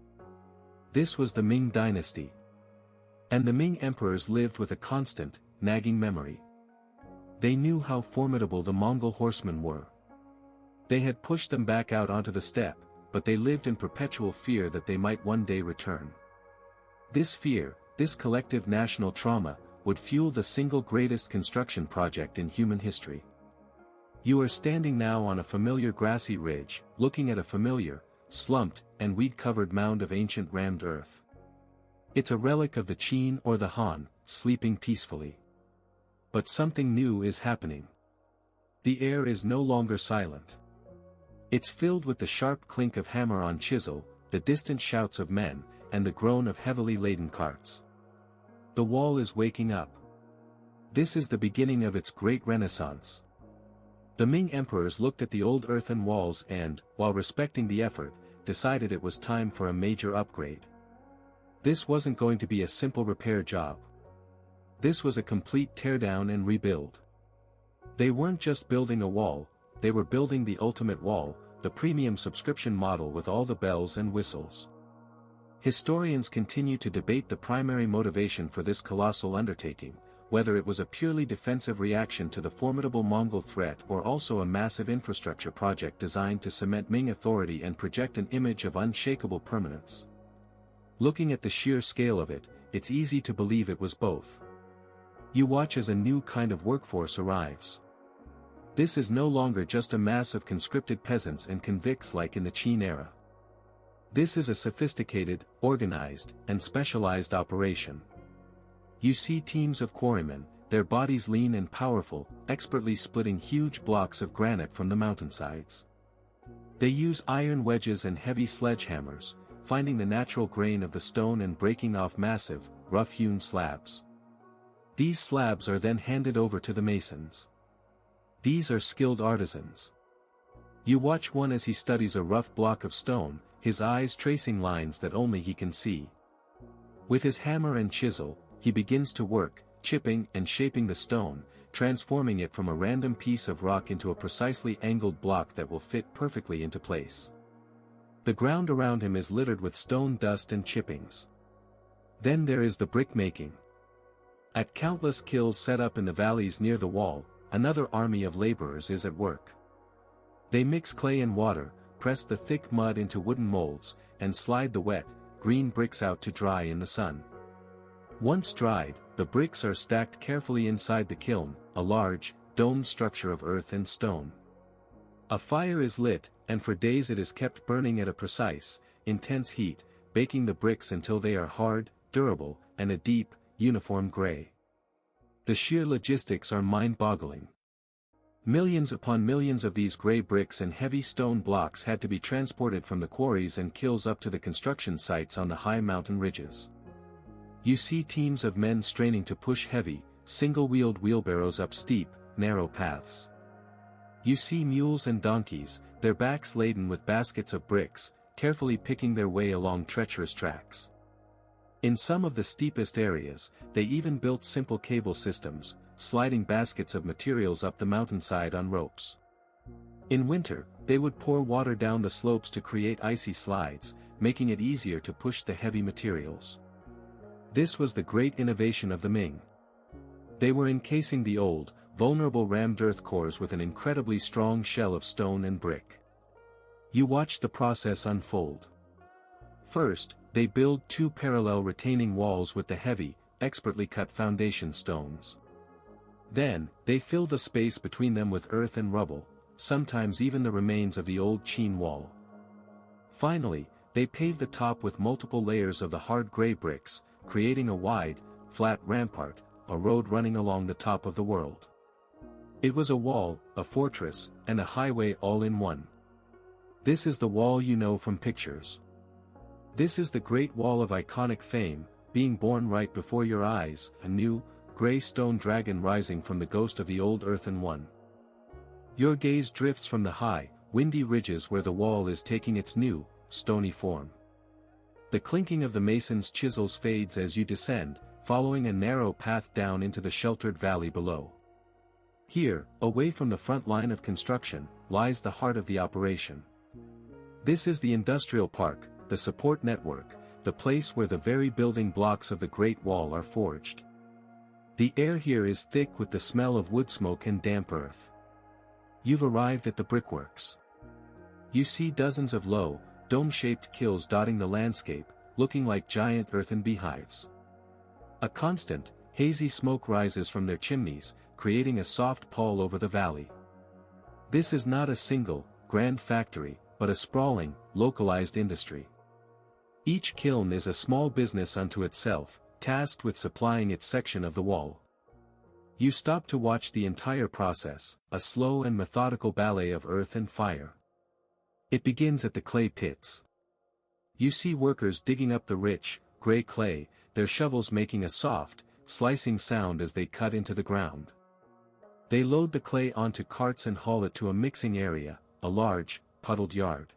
This was the Ming Dynasty. And the Ming emperors lived with a constant, nagging memory. They knew how formidable the Mongol horsemen were. They had pushed them back out onto the steppe, but they lived in perpetual fear that they might one day return. This fear, this collective national trauma, would fuel the single greatest construction project in human history. You are standing now on a familiar grassy ridge, looking at a familiar, slumped, and weed-covered mound of ancient rammed earth. It's a relic of the Qin or the Han, sleeping peacefully. But something new is happening. The air is no longer silent. It's filled with the sharp clink of hammer on chisel, the distant shouts of men, and the groan of heavily laden carts. The wall is waking up. This is the beginning of its great renaissance. The Ming emperors looked at the old earthen walls and, while respecting the effort, decided it was time for a major upgrade. This wasn't going to be a simple repair job. This was a complete teardown and rebuild. They weren't just building a wall, they were building the ultimate wall, the premium subscription model with all the bells and whistles. Historians continue to debate the primary motivation for this colossal undertaking, whether it was a purely defensive reaction to the formidable Mongol threat or also a massive infrastructure project designed to cement Ming authority and project an image of unshakable permanence. Looking at the sheer scale of it, it's easy to believe it was both. You watch as a new kind of workforce arrives. This is no longer just a mass of conscripted peasants and convicts like in the Qin era. This is a sophisticated, organized, and specialized operation. You see teams of quarrymen, their bodies lean and powerful, expertly splitting huge blocks of granite from the mountainsides. They use iron wedges and heavy sledgehammers, finding the natural grain of the stone and breaking off massive, rough-hewn slabs. These slabs are then handed over to the masons. These are skilled artisans. You watch one as he studies a rough block of stone, his eyes tracing lines that only he can see. With his hammer and chisel, he begins to work, chipping and shaping the stone, transforming it from a random piece of rock into a precisely angled block that will fit perfectly into place. The ground around him is littered with stone dust and chippings. Then there is the brick making. At countless kilns set up in the valleys near the wall, another army of laborers is at work. They mix clay and water, press the thick mud into wooden molds, and slide the wet, green bricks out to dry in the sun. Once dried, the bricks are stacked carefully inside the kiln, a large, domed structure of earth and stone. A fire is lit, and for days it is kept burning at a precise, intense heat, baking the bricks until they are hard, durable, and a deep, uniform gray. The sheer logistics are mind-boggling. Millions upon millions of these gray bricks and heavy stone blocks had to be transported from the quarries and kilns up to the construction sites on the high mountain ridges. You see teams of men straining to push heavy, single-wheeled wheelbarrows up steep, narrow paths. You see mules and donkeys, their backs laden with baskets of bricks, carefully picking their way along treacherous tracks. In some of the steepest areas, they even built simple cable systems, sliding baskets of materials up the mountainside on ropes. In winter, they would pour water down the slopes to create icy slides, making it easier to push the heavy materials. This was the great innovation of the Ming. They were encasing the old, vulnerable rammed earth cores with an incredibly strong shell of stone and brick. You watch the process unfold. First, they build two parallel retaining walls with the heavy, expertly cut foundation stones. Then, they fill the space between them with earth and rubble, sometimes even the remains of the old Qin wall. Finally, they pave the top with multiple layers of the hard gray bricks, creating a wide, flat rampart, a road running along the top of the world. It was a wall, a fortress, and a highway all in one. This is the wall you know from pictures. This is the Great Wall of iconic fame, being born right before your eyes, a new, gray stone dragon rising from the ghost of the old earthen one. Your gaze drifts from the high, windy ridges where the wall is taking its new, stony form. The clinking of the mason's chisels fades as you descend, following a narrow path down into the sheltered valley below. Here, away from the front line of construction, lies the heart of the operation. This is the industrial park, the support network, the place where the very building blocks of the Great Wall are forged. The air here is thick with the smell of wood smoke and damp earth. You've arrived at the brickworks. You see dozens of low, dome-shaped kilns dotting the landscape, looking like giant earthen beehives. A constant, hazy smoke rises from their chimneys, creating a soft pall over the valley. This is not a single, grand factory, but a sprawling, localized industry. Each kiln is a small business unto itself, tasked with supplying its section of the wall. You stop to watch the entire process, a slow and methodical ballet of earth and fire. It begins at the clay pits. You see workers digging up the rich, gray clay, their shovels making a soft, slicing sound as they cut into the ground. They load the clay onto carts and haul it to a mixing area, a large, puddled yard.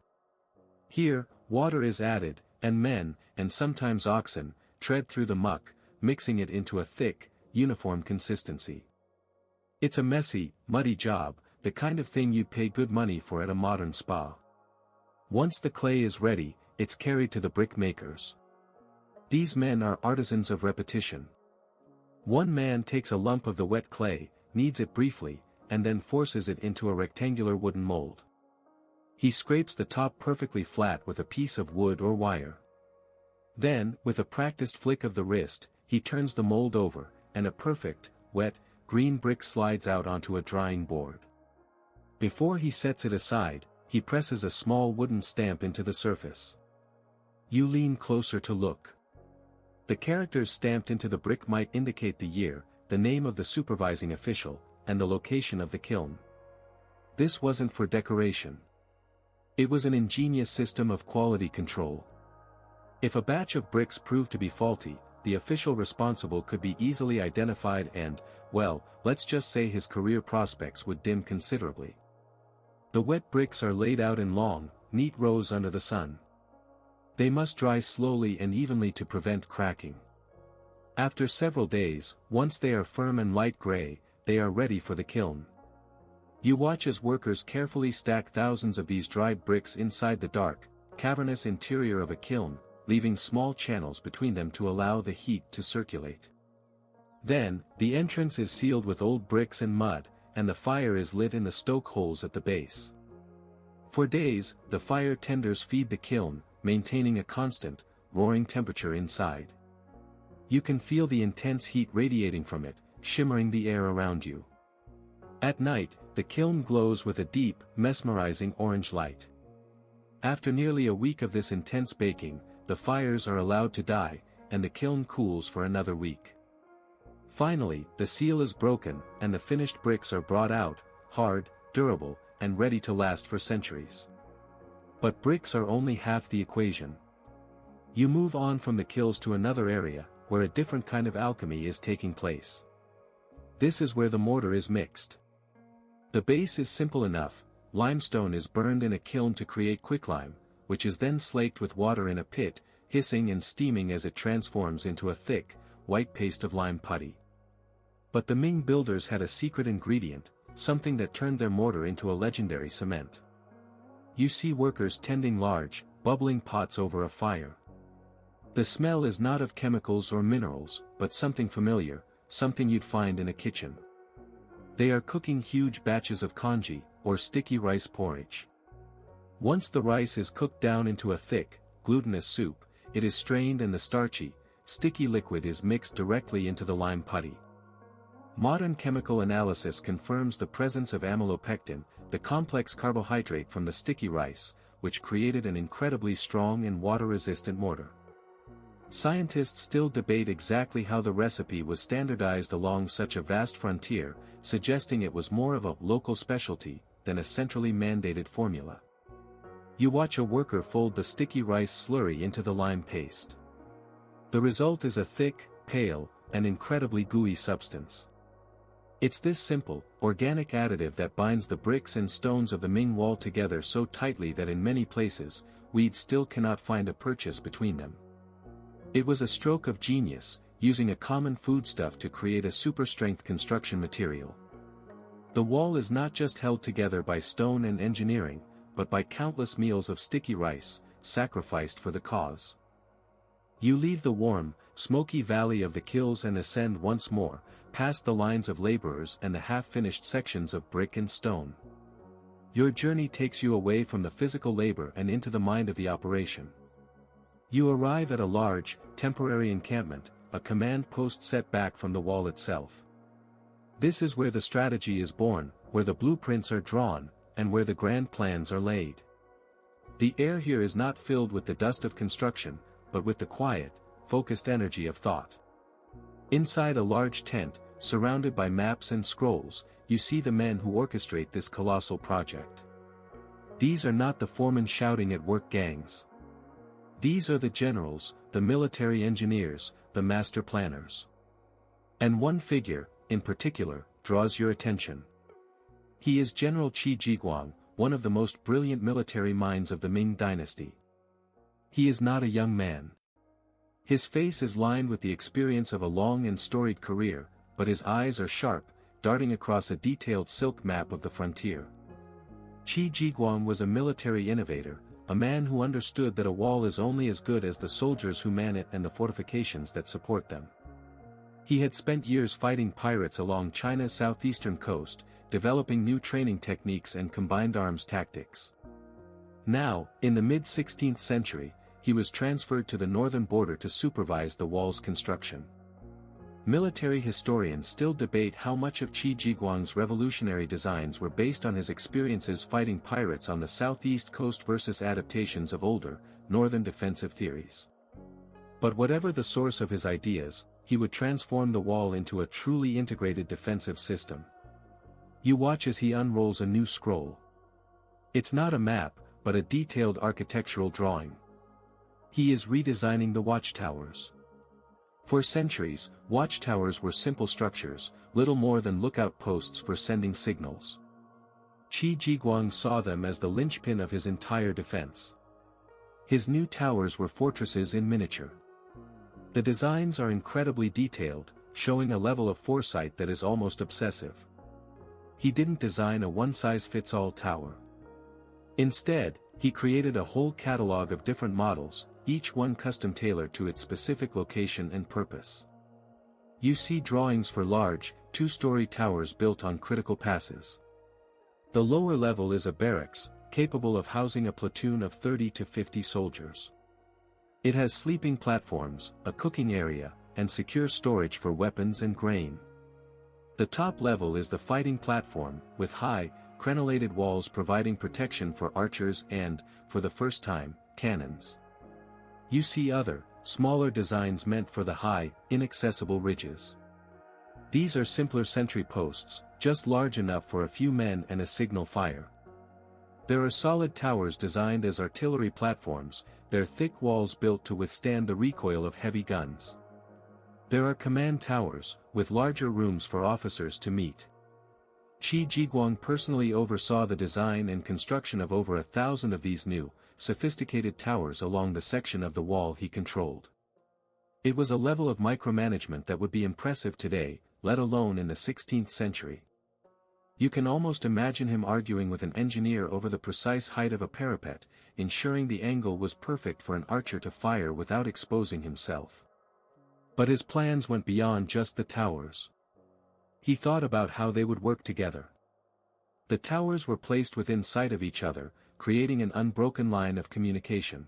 Here, water is added, and men, and sometimes oxen, tread through the muck, mixing it into a thick, uniform consistency. It's a messy, muddy job, the kind of thing you'd pay good money for at a modern spa. Once the clay is ready, it's carried to the brick makers. These men are artisans of repetition. One man takes a lump of the wet clay, kneads it briefly, and then forces it into a rectangular wooden mold. He scrapes the top perfectly flat with a piece of wood or wire. Then, with a practiced flick of the wrist, he turns the mold over, and a perfect, wet, green brick slides out onto a drying board. Before he sets it aside, he presses a small wooden stamp into the surface. You lean closer to look. The characters stamped into the brick might indicate the year, the name of the supervising official, and the location of the kiln. This wasn't for decoration. It was an ingenious system of quality control. If a batch of bricks proved to be faulty, the official responsible could be easily identified and, well, let's just say his career prospects would dim considerably. The wet bricks are laid out in long, neat rows under the sun. They must dry slowly and evenly to prevent cracking. After several days, once they are firm and light gray, they are ready for the kiln. You watch as workers carefully stack thousands of these dried bricks inside the dark, cavernous interior of a kiln, leaving small channels between them to allow the heat to circulate. Then, the entrance is sealed with old bricks and mud, and the fire is lit in the stoke holes at the base. For days, the fire tenders feed the kiln, maintaining a constant, roaring temperature inside. You can feel the intense heat radiating from it, shimmering the air around you. At night, the kiln glows with a deep, mesmerizing orange light. After nearly a week of this intense baking, the fires are allowed to die, and the kiln cools for another week. Finally, the seal is broken, and the finished bricks are brought out, hard, durable, and ready to last for centuries. But bricks are only half the equation. You move on from the kilns to another area, where a different kind of alchemy is taking place. This is where the mortar is mixed. The base is simple enough. Limestone is burned in a kiln to create quicklime, which is then slaked with water in a pit, hissing and steaming as it transforms into a thick, white paste of lime putty. But the Ming builders had a secret ingredient, something that turned their mortar into a legendary cement. You see workers tending large, bubbling pots over a fire. The smell is not of chemicals or minerals, but something familiar, something you'd find in a kitchen. They are cooking huge batches of congee, or sticky rice porridge. Once the rice is cooked down into a thick, glutinous soup, it is strained and the starchy, sticky liquid is mixed directly into the lime putty. Modern chemical analysis confirms the presence of amylopectin, the complex carbohydrate from the sticky rice, which created an incredibly strong and water-resistant mortar. Scientists still debate exactly how the recipe was standardized along such a vast frontier, suggesting it was more of a local specialty than a centrally mandated formula. You watch a worker fold the sticky rice slurry into the lime paste. The result is a thick, pale, and incredibly gooey substance. It's this simple, organic additive that binds the bricks and stones of the Ming wall together so tightly that in many places, weeds still cannot find a purchase between them. It was a stroke of genius, using a common foodstuff to create a super-strength construction material. The wall is not just held together by stone and engineering, but by countless meals of sticky rice, sacrificed for the cause. You leave the warm, smoky valley of the kilns and ascend once more, past the lines of laborers and the half-finished sections of brick and stone. Your journey takes you away from the physical labor and into the mind of the operation. You arrive at a large, temporary encampment, a command post set back from the wall itself. This is where the strategy is born, where the blueprints are drawn, and where the grand plans are laid. The air here is not filled with the dust of construction, but with the quiet, focused energy of thought. Inside a large tent, surrounded by maps and scrolls, you see the men who orchestrate this colossal project. These are not the foremen shouting at work gangs. These are the generals, the military engineers, the master planners. And one figure, in particular, draws your attention. He is General Qi Jiguang, one of the most brilliant military minds of the Ming Dynasty. He is not a young man. His face is lined with the experience of a long and storied career, but his eyes are sharp, darting across a detailed silk map of the frontier. Qi Jiguang was a military innovator, a man who understood that a wall is only as good as the soldiers who man it and the fortifications that support them. He had spent years fighting pirates along China's southeastern coast, developing new training techniques and combined arms tactics. Now, in the mid-16th century, he was transferred to the northern border to supervise the wall's construction. Military historians still debate how much of Qi Jiguang's revolutionary designs were based on his experiences fighting pirates on the southeast coast versus adaptations of older, northern defensive theories. But whatever the source of his ideas, he would transform the wall into a truly integrated defensive system. You watch as he unrolls a new scroll. It's not a map, but a detailed architectural drawing. He is redesigning the watchtowers. For centuries, watchtowers were simple structures, little more than lookout posts for sending signals. Qi Jiguang saw them as the linchpin of his entire defense. His new towers were fortresses in miniature. The designs are incredibly detailed, showing a level of foresight that is almost obsessive. He didn't design a one-size-fits-all tower. Instead, he created a whole catalog of different models, each one custom-tailored to its specific location and purpose. You see drawings for large, two-story towers built on critical passes. The lower level is a barracks, capable of housing a platoon of 30 to 50 soldiers. It has sleeping platforms, a cooking area, and secure storage for weapons and grain. The top level is the fighting platform, with high, crenellated walls providing protection for archers and, for the first time, cannons. You see other, smaller designs meant for the high, inaccessible ridges. These are simpler sentry posts, just large enough for a few men and a signal fire. There are solid towers designed as artillery platforms, their thick walls built to withstand the recoil of heavy guns. There are command towers, with larger rooms for officers to meet. Qi Jiguang personally oversaw the design and construction of over 1,000 of these new, sophisticated towers along the section of the wall he controlled. It was a level of micromanagement that would be impressive today, let alone in the 16th century. You can almost imagine him arguing with an engineer over the precise height of a parapet, ensuring the angle was perfect for an archer to fire without exposing himself. But his plans went beyond just the towers. He thought about how they would work together. The towers were placed within sight of each other, creating an unbroken line of communication.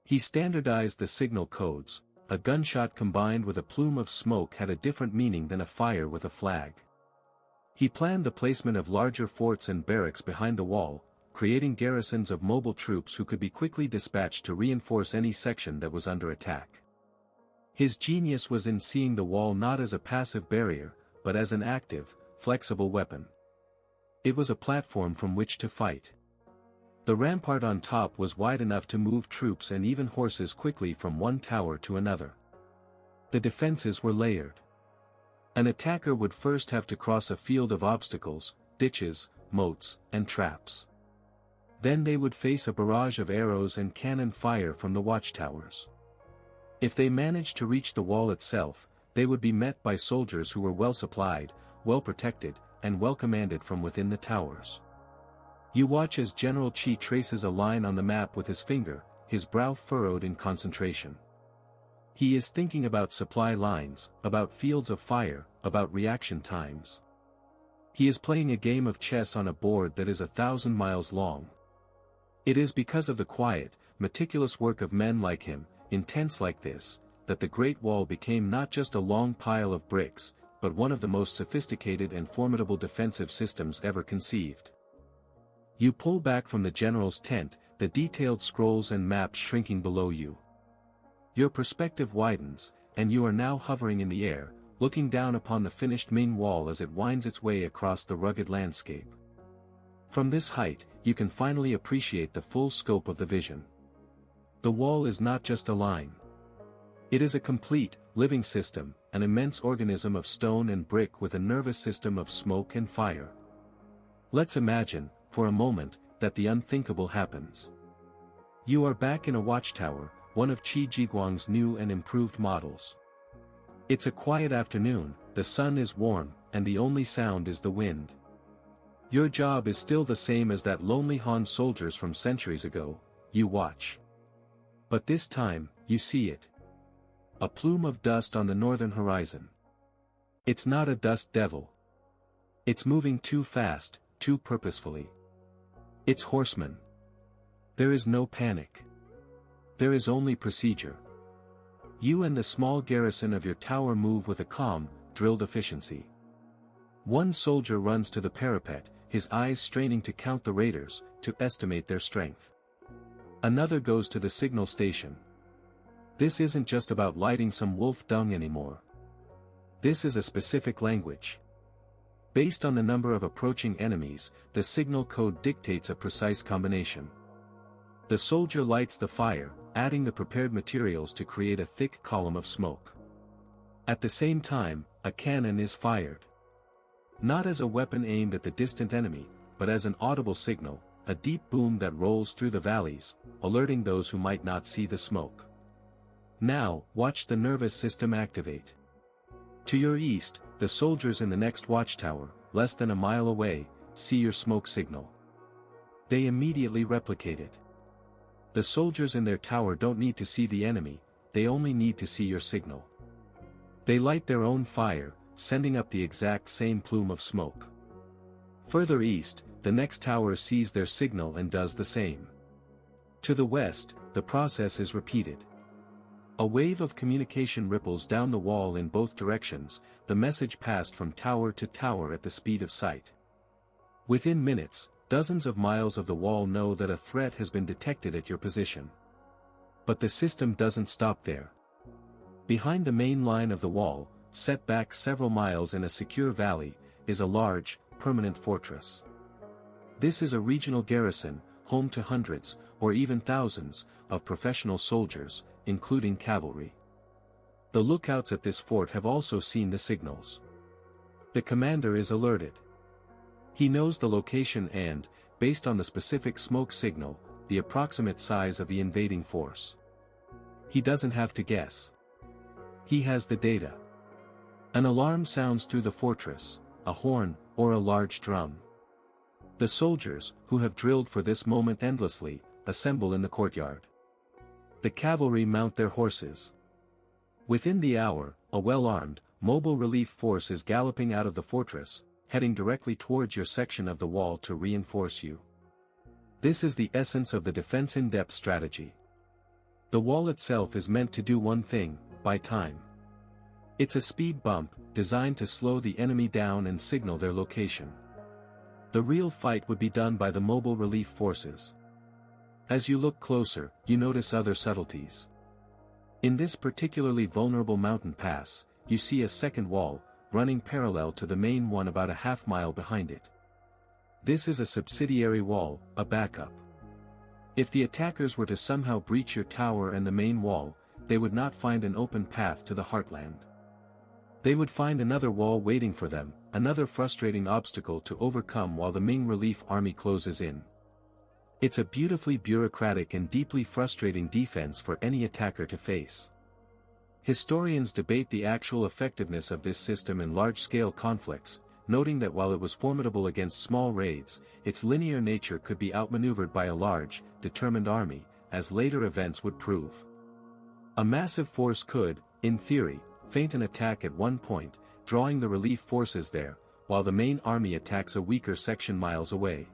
He standardized the signal codes. A gunshot combined with a plume of smoke had a different meaning than a fire with a flag. He planned the placement of larger forts and barracks behind the wall, creating garrisons of mobile troops who could be quickly dispatched to reinforce any section that was under attack. His genius was in seeing the wall not as a passive barrier, but as an active, flexible weapon. It was a platform from which to fight. The rampart on top was wide enough to move troops and even horses quickly from one tower to another. The defenses were layered. An attacker would first have to cross a field of obstacles, ditches, moats, and traps. Then they would face a barrage of arrows and cannon fire from the watchtowers. If they managed to reach the wall itself, they would be met by soldiers who were well supplied, well protected, and well commanded from within the towers. You watch as General Qi traces a line on the map with his finger, his brow furrowed in concentration. He is thinking about supply lines, about fields of fire, about reaction times. He is playing a game of chess on a board that is 1,000 miles long. It is because of the quiet, meticulous work of men like him, in tents like this, that the Great Wall became not just a long pile of bricks, but one of the most sophisticated and formidable defensive systems ever conceived. You pull back from the general's tent, the detailed scrolls and maps shrinking below you. Your perspective widens, and you are now hovering in the air, looking down upon the finished Ming Wall as it winds its way across the rugged landscape. From this height, you can finally appreciate the full scope of the vision. The wall is not just a line. It is a complete, living system, an immense organism of stone and brick with a nervous system of smoke and fire. Let's imagine, for a moment, that the unthinkable happens. You are back in a watchtower, one of Qi Jiguang's new and improved models. It's a quiet afternoon, the sun is warm, and the only sound is the wind. Your job is still the same as that lonely Han soldiers from centuries ago, you watch. But this time, you see it. A plume of dust on the northern horizon. It's not a dust devil. It's moving too fast, too purposefully. It's horsemen. There is no panic. There is only procedure. You and the small garrison of your tower move with a calm, drilled efficiency. One soldier runs to the parapet, his eyes straining to count the raiders, to estimate their strength. Another goes to the signal station. This isn't just about lighting some wolf dung anymore. This is a specific language. Based on the number of approaching enemies, the signal code dictates a precise combination. The soldier lights the fire, adding the prepared materials to create a thick column of smoke. At the same time, a cannon is fired. Not as a weapon aimed at the distant enemy, but as an audible signal, a deep boom that rolls through the valleys, alerting those who might not see the smoke. Now, watch the nervous system activate. To your east, the soldiers in the next watchtower, less than a mile away, see your smoke signal. They immediately replicate it. The soldiers in their tower don't need to see the enemy, they only need to see your signal. They light their own fire, sending up the exact same plume of smoke. Further east, the next tower sees their signal and does the same. To the west, the process is repeated. A wave of communication ripples down the wall in both directions, the message passed from tower to tower at the speed of sight. Within minutes, dozens of miles of the wall know that a threat has been detected at your position. But the system doesn't stop there. Behind the main line of the wall, set back several miles in a secure valley, is a large, permanent fortress. This is a regional garrison, home to hundreds, or even thousands, of professional soldiers, including cavalry. The lookouts at this fort have also seen the signals. The commander is alerted. He knows the location and, based on the specific smoke signal, the approximate size of the invading force. He doesn't have to guess. He has the data. An alarm sounds through the fortress, a horn, or a large drum. The soldiers, who have drilled for this moment endlessly, assemble in the courtyard. The cavalry mount their horses. Within the hour, a well-armed, mobile relief force is galloping out of the fortress, heading directly towards your section of the wall to reinforce you. This is the essence of the defense in-depth strategy. The wall itself is meant to do one thing: buy time. It's a speed bump, designed to slow the enemy down and signal their location. The real fight would be done by the mobile relief forces. As you look closer, you notice other subtleties. In this particularly vulnerable mountain pass, you see a second wall, running parallel to the main one about a half-mile behind it. This is a subsidiary wall, a backup. If the attackers were to somehow breach your tower and the main wall, they would not find an open path to the heartland. They would find another wall waiting for them, another frustrating obstacle to overcome while the Ming relief army closes in. It's a beautifully bureaucratic and deeply frustrating defense for any attacker to face. Historians debate the actual effectiveness of this system in large-scale conflicts, noting that while it was formidable against small raids, its linear nature could be outmaneuvered by a large, determined army, as later events would prove. A massive force could, in theory, feint an attack at one point, drawing the relief forces there, while the main army attacks a weaker section miles away.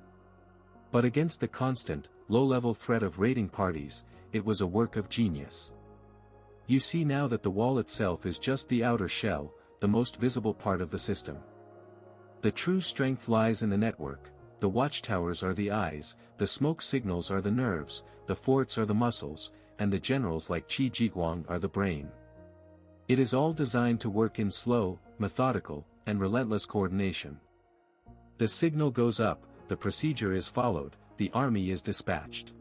But against the constant, low-level threat of raiding parties, it was a work of genius. You see now that the wall itself is just the outer shell, the most visible part of the system. The true strength lies in the network. The watchtowers are the eyes, the smoke signals are the nerves, the forts are the muscles, and the generals like Qi Jiguang are the brain. It is all designed to work in slow, methodical, and relentless coordination. The signal goes up, the procedure is followed, the army is dispatched.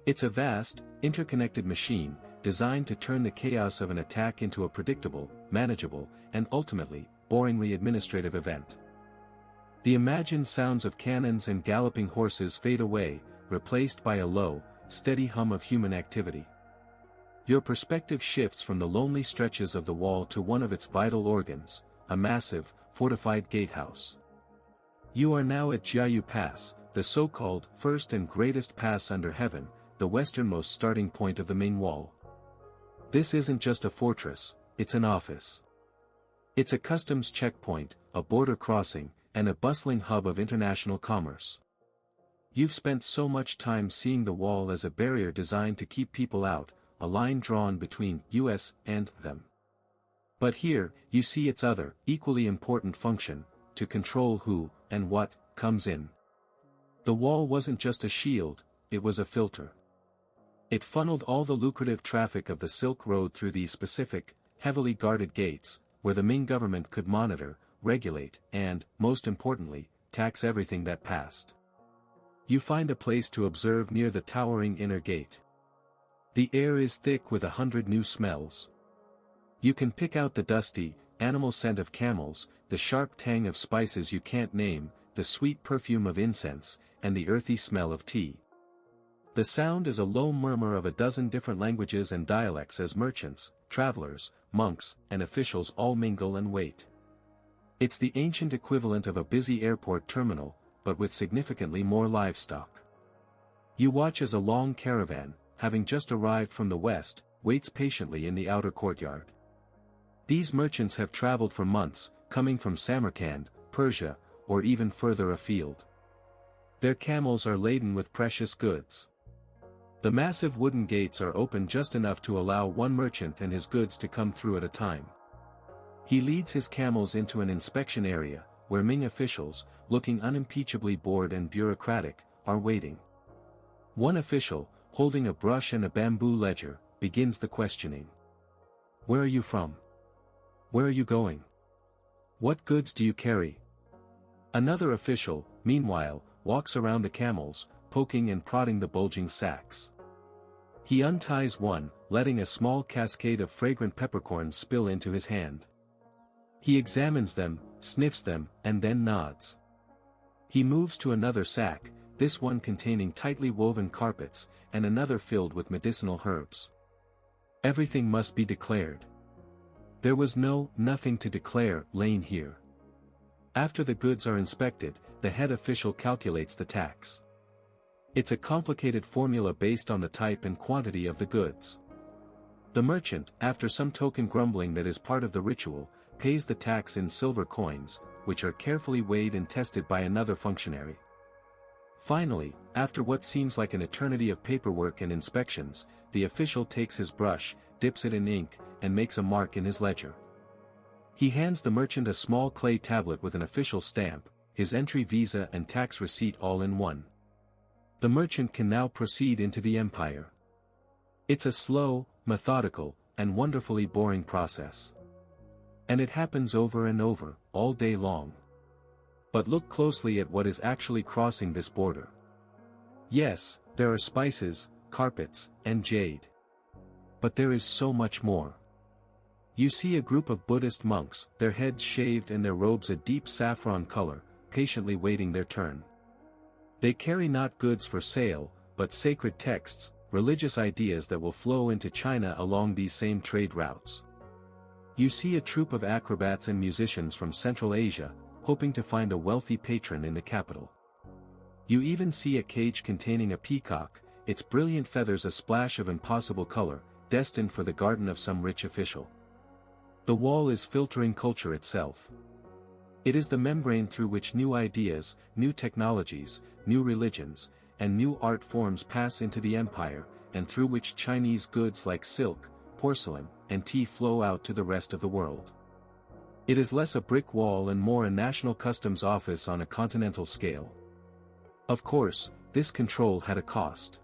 It's a vast, interconnected machine, designed to turn the chaos of an attack into a predictable, manageable, and ultimately, boringly administrative event. The imagined sounds of cannons and galloping horses fade away, replaced by a low, steady hum of human activity. Your perspective shifts from the lonely stretches of the wall to one of its vital organs, a massive, fortified gatehouse. You are now at Jiayu Pass, the so-called first and greatest pass under heaven, the westernmost starting point of the Ming Wall. This isn't just a fortress, it's an office. It's a customs checkpoint, a border crossing, and a bustling hub of international commerce. You've spent so much time seeing the wall as a barrier designed to keep people out, a line drawn between US and them. But here, you see its other, equally important function, to control who, and what, comes in. The wall wasn't just a shield, it was a filter. It funneled all the lucrative traffic of the Silk Road through these specific, heavily guarded gates, where the Ming government could monitor, regulate, and, most importantly, tax everything that passed. You find a place to observe near the towering inner gate. The air is thick with 100 new smells. You can pick out the dusty, animal scent of camels, the sharp tang of spices you can't name, the sweet perfume of incense, and the earthy smell of tea. The sound is a low murmur of a dozen different languages and dialects as merchants, travelers, monks, and officials all mingle and wait. It's the ancient equivalent of a busy airport terminal, but with significantly more livestock. You watch as a long caravan, having just arrived from the west, waits patiently in the outer courtyard. These merchants have traveled for months, coming from Samarkand, Persia, or even further afield. Their camels are laden with precious goods. The massive wooden gates are open just enough to allow one merchant and his goods to come through at a time. He leads his camels into an inspection area, where Ming officials, looking unimpeachably bored and bureaucratic, are waiting. One official, holding a brush and a bamboo ledger, begins the questioning. "Where are you from?" Where are you going? What goods do you carry? Another official, meanwhile, walks around the camels, poking and prodding the bulging sacks. He unties one, letting a small cascade of fragrant peppercorns spill into his hand. He examines them, sniffs them, and then nods. He moves to another sack, this one containing tightly woven carpets, and another filled with medicinal herbs. Everything must be declared. There was nothing to declare, laying here. After the goods are inspected, the head official calculates the tax. It's a complicated formula based on the type and quantity of the goods. The merchant, after some token grumbling that is part of the ritual, pays the tax in silver coins, which are carefully weighed and tested by another functionary. Finally, after what seems like an eternity of paperwork and inspections, the official takes his brush, dips it in ink, and makes a mark in his ledger. He hands the merchant a small clay tablet with an official stamp, his entry visa and tax receipt all in one. The merchant can now proceed into the empire. It's a slow, methodical, and wonderfully boring process. And it happens over and over, all day long. But look closely at what is actually crossing this border. Yes, there are spices, carpets, and jade. But there is so much more. You see a group of Buddhist monks, their heads shaved and their robes a deep saffron color, patiently waiting their turn. They carry not goods for sale, but sacred texts, religious ideas that will flow into China along these same trade routes. You see a troupe of acrobats and musicians from Central Asia, hoping to find a wealthy patron in the capital. You even see a cage containing a peacock, its brilliant feathers a splash of impossible color, destined for the garden of some rich official. The wall is filtering culture itself. It is the membrane through which new ideas, new technologies, new religions, and new art forms pass into the empire, and through which Chinese goods like silk, porcelain, and tea flow out to the rest of the world. It is less a brick wall and more a national customs office on a continental scale. Of course, this control had a cost.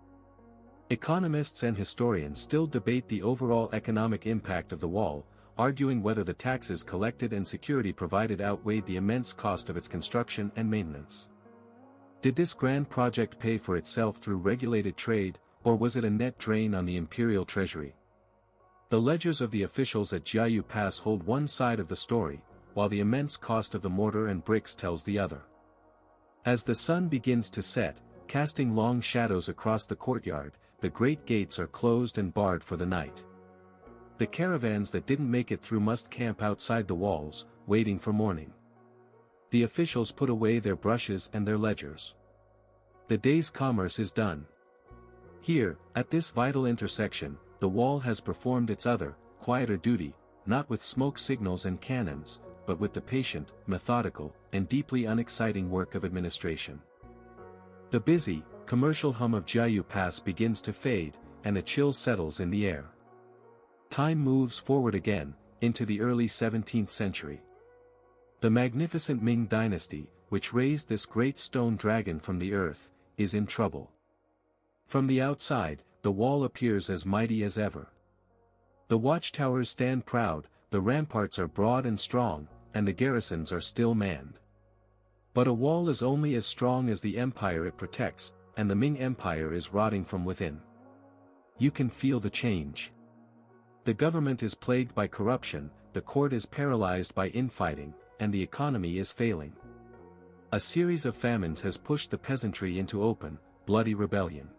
Economists and historians still debate the overall economic impact of the wall, arguing whether the taxes collected and security provided outweighed the immense cost of its construction and maintenance. Did this grand project pay for itself through regulated trade, or was it a net drain on the imperial treasury? The ledgers of the officials at Jiayu Pass hold one side of the story, while the immense cost of the mortar and bricks tells the other. As the sun begins to set, casting long shadows across the courtyard, the great gates are closed and barred for the night. The caravans that didn't make it through must camp outside the walls, waiting for morning. The officials put away their brushes and their ledgers. The day's commerce is done. Here, at this vital intersection, the wall has performed its other, quieter duty, not with smoke signals and cannons, but with the patient, methodical, and deeply unexciting work of administration. The busy, commercial hum of Jiayu Pass begins to fade, and a chill settles in the air. Time moves forward again, into the early 17th century. The magnificent Ming Dynasty, which raised this great stone dragon from the earth, is in trouble. From the outside, the wall appears as mighty as ever. The watchtowers stand proud, the ramparts are broad and strong, and the garrisons are still manned. But a wall is only as strong as the empire it protects, and the Ming Empire is rotting from within. You can feel the change. The government is plagued by corruption, the court is paralyzed by infighting, and the economy is failing. A series of famines has pushed the peasantry into open, bloody rebellion.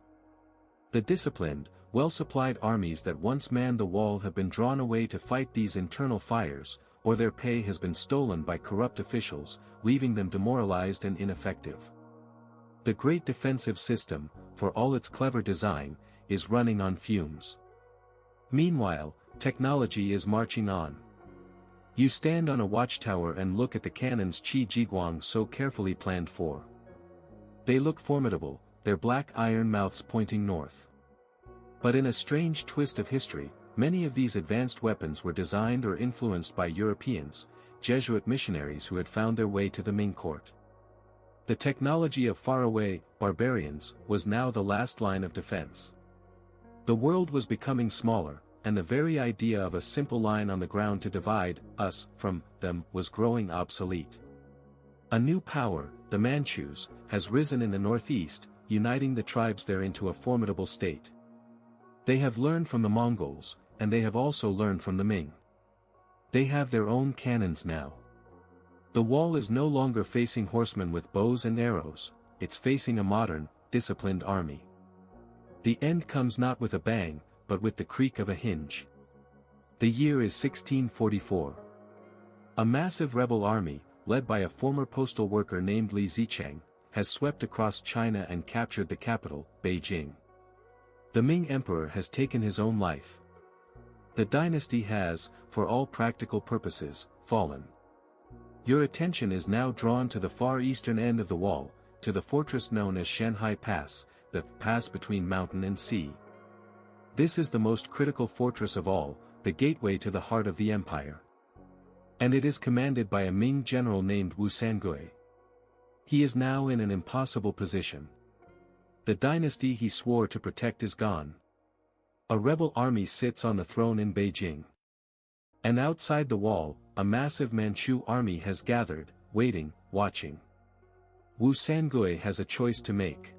The disciplined, well-supplied armies that once manned the wall have been drawn away to fight these internal fires, or their pay has been stolen by corrupt officials, leaving them demoralized and ineffective. The great defensive system, for all its clever design, is running on fumes. Meanwhile, technology is marching on. You stand on a watchtower and look at the cannons Qi Jiguang so carefully planned for. They look formidable, their black iron mouths pointing north. But in a strange twist of history, many of these advanced weapons were designed or influenced by Europeans, Jesuit missionaries who had found their way to the Ming court. The technology of faraway barbarians was now the last line of defense. The world was becoming smaller, and the very idea of a simple line on the ground to divide us from them was growing obsolete. A new power, the Manchus, has risen in the northeast, uniting the tribes there into a formidable state. They have learned from the Mongols, and they have also learned from the Ming. They have their own cannons now. The wall is no longer facing horsemen with bows and arrows, it's facing a modern, disciplined army. The end comes not with a bang, but with the creak of a hinge. The year is 1644. A massive rebel army, led by a former postal worker named Li Zicheng, has swept across China and captured the capital, Beijing. The Ming Emperor has taken his own life. The dynasty has, for all practical purposes, fallen. Your attention is now drawn to the far eastern end of the wall, to the fortress known as Shanhai Pass, the pass between mountain and sea. This is the most critical fortress of all, the gateway to the heart of the empire. And it is commanded by a Ming general named Wu Sangui. He is now in an impossible position. The dynasty he swore to protect is gone. A rebel army sits on the throne in Beijing. And outside the wall, a massive Manchu army has gathered, waiting, watching. Wu Sangui has a choice to make.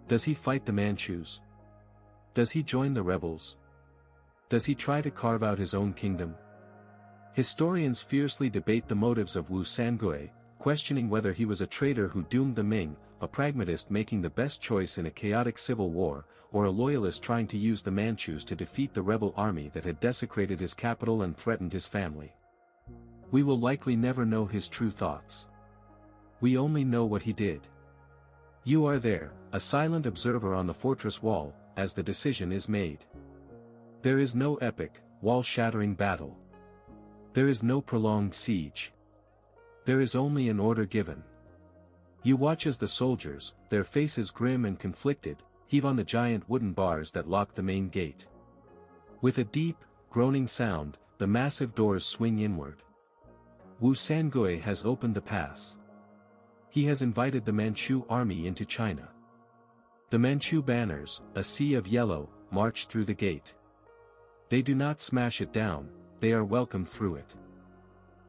Does he fight the Manchus? Does he join the rebels? Does he try to carve out his own kingdom? Historians fiercely debate the motives of Wu Sangui, questioning whether he was a traitor who doomed the Ming, a pragmatist making the best choice in a chaotic civil war, or a loyalist trying to use the Manchus to defeat the rebel army that had desecrated his capital and threatened his family. We will likely never know his true thoughts. We only know what he did. You are there, a silent observer on the fortress wall, as the decision is made. There is no epic, wall-shattering battle. There is no prolonged siege. There is only an order given. You watch as the soldiers, their faces grim and conflicted, heave on the giant wooden bars that lock the main gate. With a deep, groaning sound, the massive doors swing inward. Wu Sangui has opened the pass. He has invited the Manchu army into China. The Manchu banners, a sea of yellow, march through the gate. They do not smash it down, they are welcomed through it.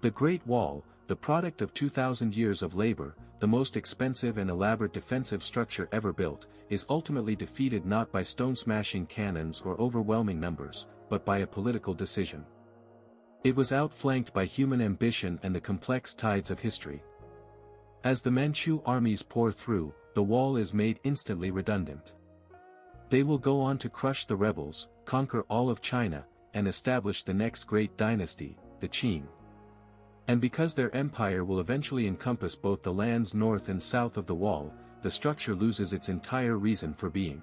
The Great Wall, the product of 2,000 years of labor, the most expensive and elaborate defensive structure ever built, is ultimately defeated not by stone-smashing cannons or overwhelming numbers, but by a political decision. It was outflanked by human ambition and the complex tides of history. As the Manchu armies pour through, the wall is made instantly redundant. They will go on to crush the rebels, conquer all of China, and establish the next great dynasty, the Qing. And because their empire will eventually encompass both the lands north and south of the wall, the structure loses its entire reason for being.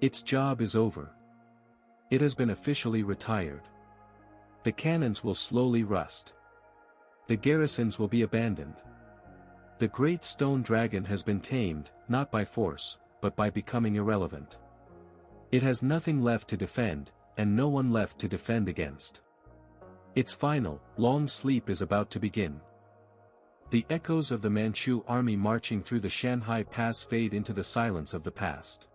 Its job is over. It has been officially retired. The cannons will slowly rust. The garrisons will be abandoned. The great stone dragon has been tamed, not by force, but by becoming irrelevant. It has nothing left to defend, and no one left to defend against. Its final, long sleep is about to begin. The echoes of the Manchu army marching through the Shanhai Pass fade into the silence of the past.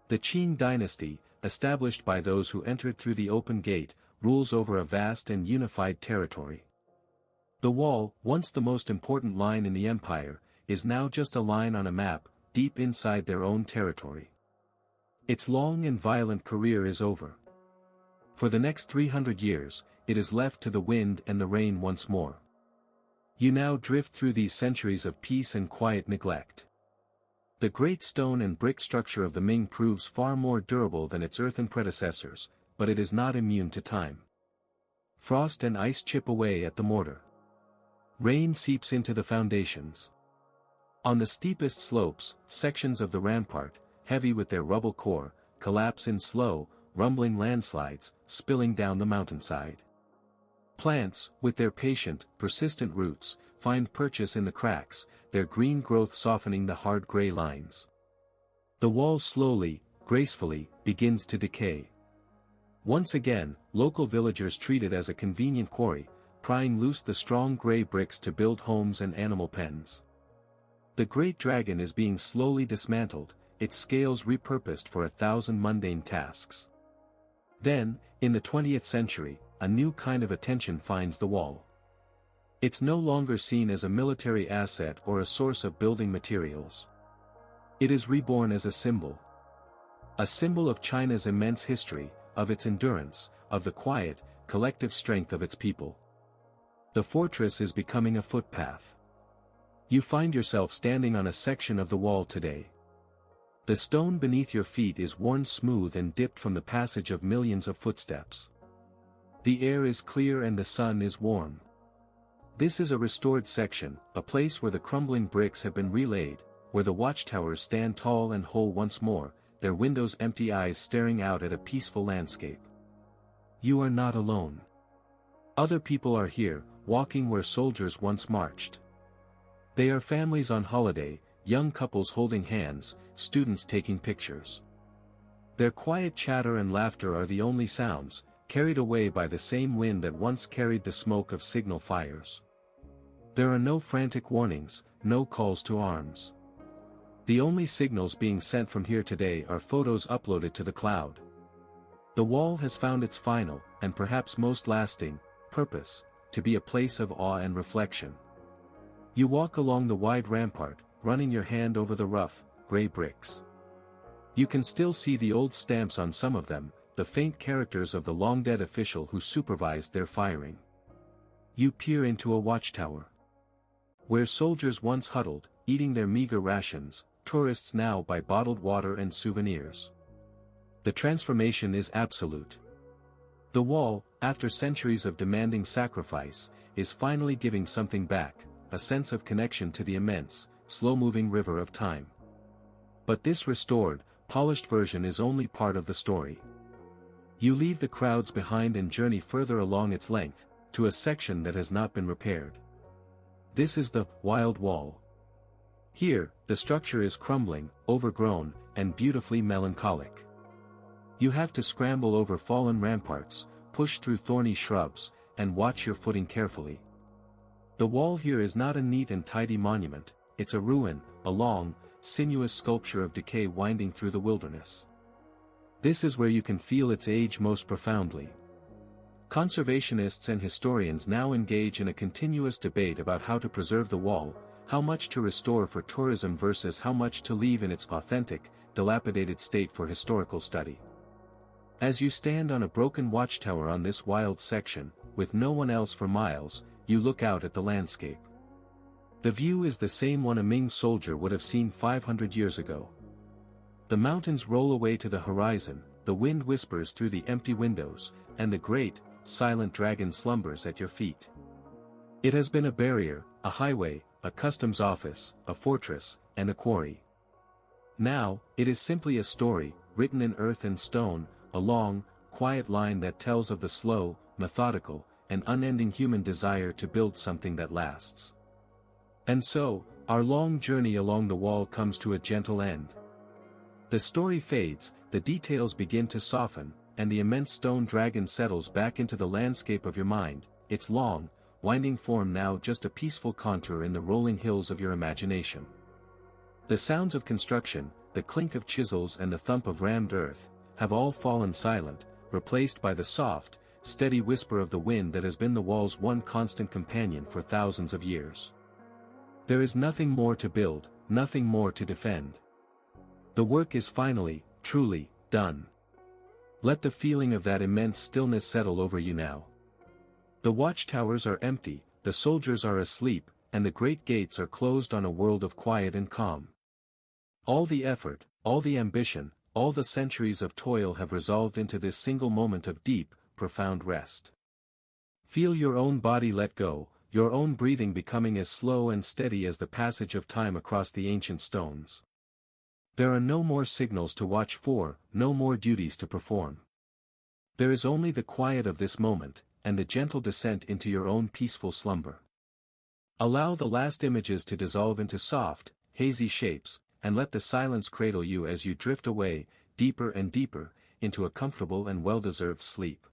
The Qing dynasty, established by those who entered through the open gate, rules over a vast and unified territory. The wall, once the most important line in the empire, is now just a line on a map, deep inside their own territory. Its long and violent career is over. For the next 300 years, it is left to the wind and the rain once more. You now drift through these centuries of peace and quiet neglect. The great stone and brick structure of the Ming proves far more durable than its earthen predecessors, but it is not immune to time. Frost and ice chip away at the mortar. Rain seeps into the foundations. On the steepest slopes, sections of the rampart, heavy with their rubble core, collapse in slow, rumbling landslides, spilling down the mountainside. Plants, with their patient, persistent roots, find purchase in the cracks, their green growth softening the hard gray lines. The wall slowly, gracefully, begins to decay. Once again, local villagers treat it as a convenient quarry, prying loose the strong gray bricks to build homes and animal pens. The great dragon is being slowly dismantled, its scales repurposed for 1,000 mundane tasks. Then, in the 20th century, a new kind of attention finds the wall. It's no longer seen as a military asset or a source of building materials. It is reborn as a symbol. A symbol of China's immense history, of its endurance, of the quiet, collective strength of its people. The fortress is becoming a footpath. You find yourself standing on a section of the wall today. The stone beneath your feet is worn smooth and dipped from the passage of millions of footsteps. The air is clear and the sun is warm. This is a restored section, a place where the crumbling bricks have been relaid, where the watchtowers stand tall and whole once more, their windows empty eyes staring out at a peaceful landscape. You are not alone. Other people are here, walking where soldiers once marched. They are families on holiday, young couples holding hands, students taking pictures. Their quiet chatter and laughter are the only sounds, carried away by the same wind that once carried the smoke of signal fires. There are no frantic warnings, no calls to arms. The only signals being sent from here today are photos uploaded to the cloud. The wall has found its final, and perhaps most lasting, purpose, to be a place of awe and reflection. You walk along the wide rampart, running your hand over the rough, gray bricks. You can still see the old stamps on some of them, the faint characters of the long-dead official who supervised their firing. You peer into a watchtower. Where soldiers once huddled, eating their meager rations, tourists now buy bottled water and souvenirs. The transformation is absolute. The wall, after centuries of demanding sacrifice, is finally giving something back, a sense of connection to the immense, slow-moving river of time. But this restored, polished version is only part of the story. You leave the crowds behind and journey further along its length, to a section that has not been repaired. This is the Wild Wall. Here, the structure is crumbling, overgrown, and beautifully melancholic. You have to scramble over fallen ramparts, push through thorny shrubs, and watch your footing carefully. The wall here is not a neat and tidy monument, it's a ruin, a long, sinuous sculpture of decay winding through the wilderness. This is where you can feel its age most profoundly. Conservationists and historians now engage in a continuous debate about how to preserve the wall, how much to restore for tourism versus how much to leave in its authentic, dilapidated state for historical study. As you stand on a broken watchtower on this wild section, with no one else for miles, you look out at the landscape. The view is the same one a Ming soldier would have seen 500 years ago. The mountains roll away to the horizon, the wind whispers through the empty windows, and the great, silent dragon slumbers at your feet. It has been a barrier, a highway, a customs office, a fortress, and a quarry. Now, it is simply a story, written in earth and stone, a long, quiet line that tells of the slow, methodical, and unending human desire to build something that lasts. And so, our long journey along the wall comes to a gentle end. The story fades, the details begin to soften, and the immense stone dragon settles back into the landscape of your mind, its long, winding form now just a peaceful contour in the rolling hills of your imagination. The sounds of construction, the clink of chisels and the thump of rammed earth, have all fallen silent, replaced by the soft, steady whisper of the wind that has been the wall's one constant companion for thousands of years. There is nothing more to build, nothing more to defend. The work is finally, truly, done. Let the feeling of that immense stillness settle over you now. The watchtowers are empty, the soldiers are asleep, and the great gates are closed on a world of quiet and calm. All the effort, all the ambition, all the centuries of toil have resolved into this single moment of deep, profound rest. Feel your own body let go, your own breathing becoming as slow and steady as the passage of time across the ancient stones. There are no more signals to watch for, no more duties to perform. There is only the quiet of this moment, and the gentle descent into your own peaceful slumber. Allow the last images to dissolve into soft, hazy shapes, and let the silence cradle you as you drift away, deeper and deeper, into a comfortable and well-deserved sleep.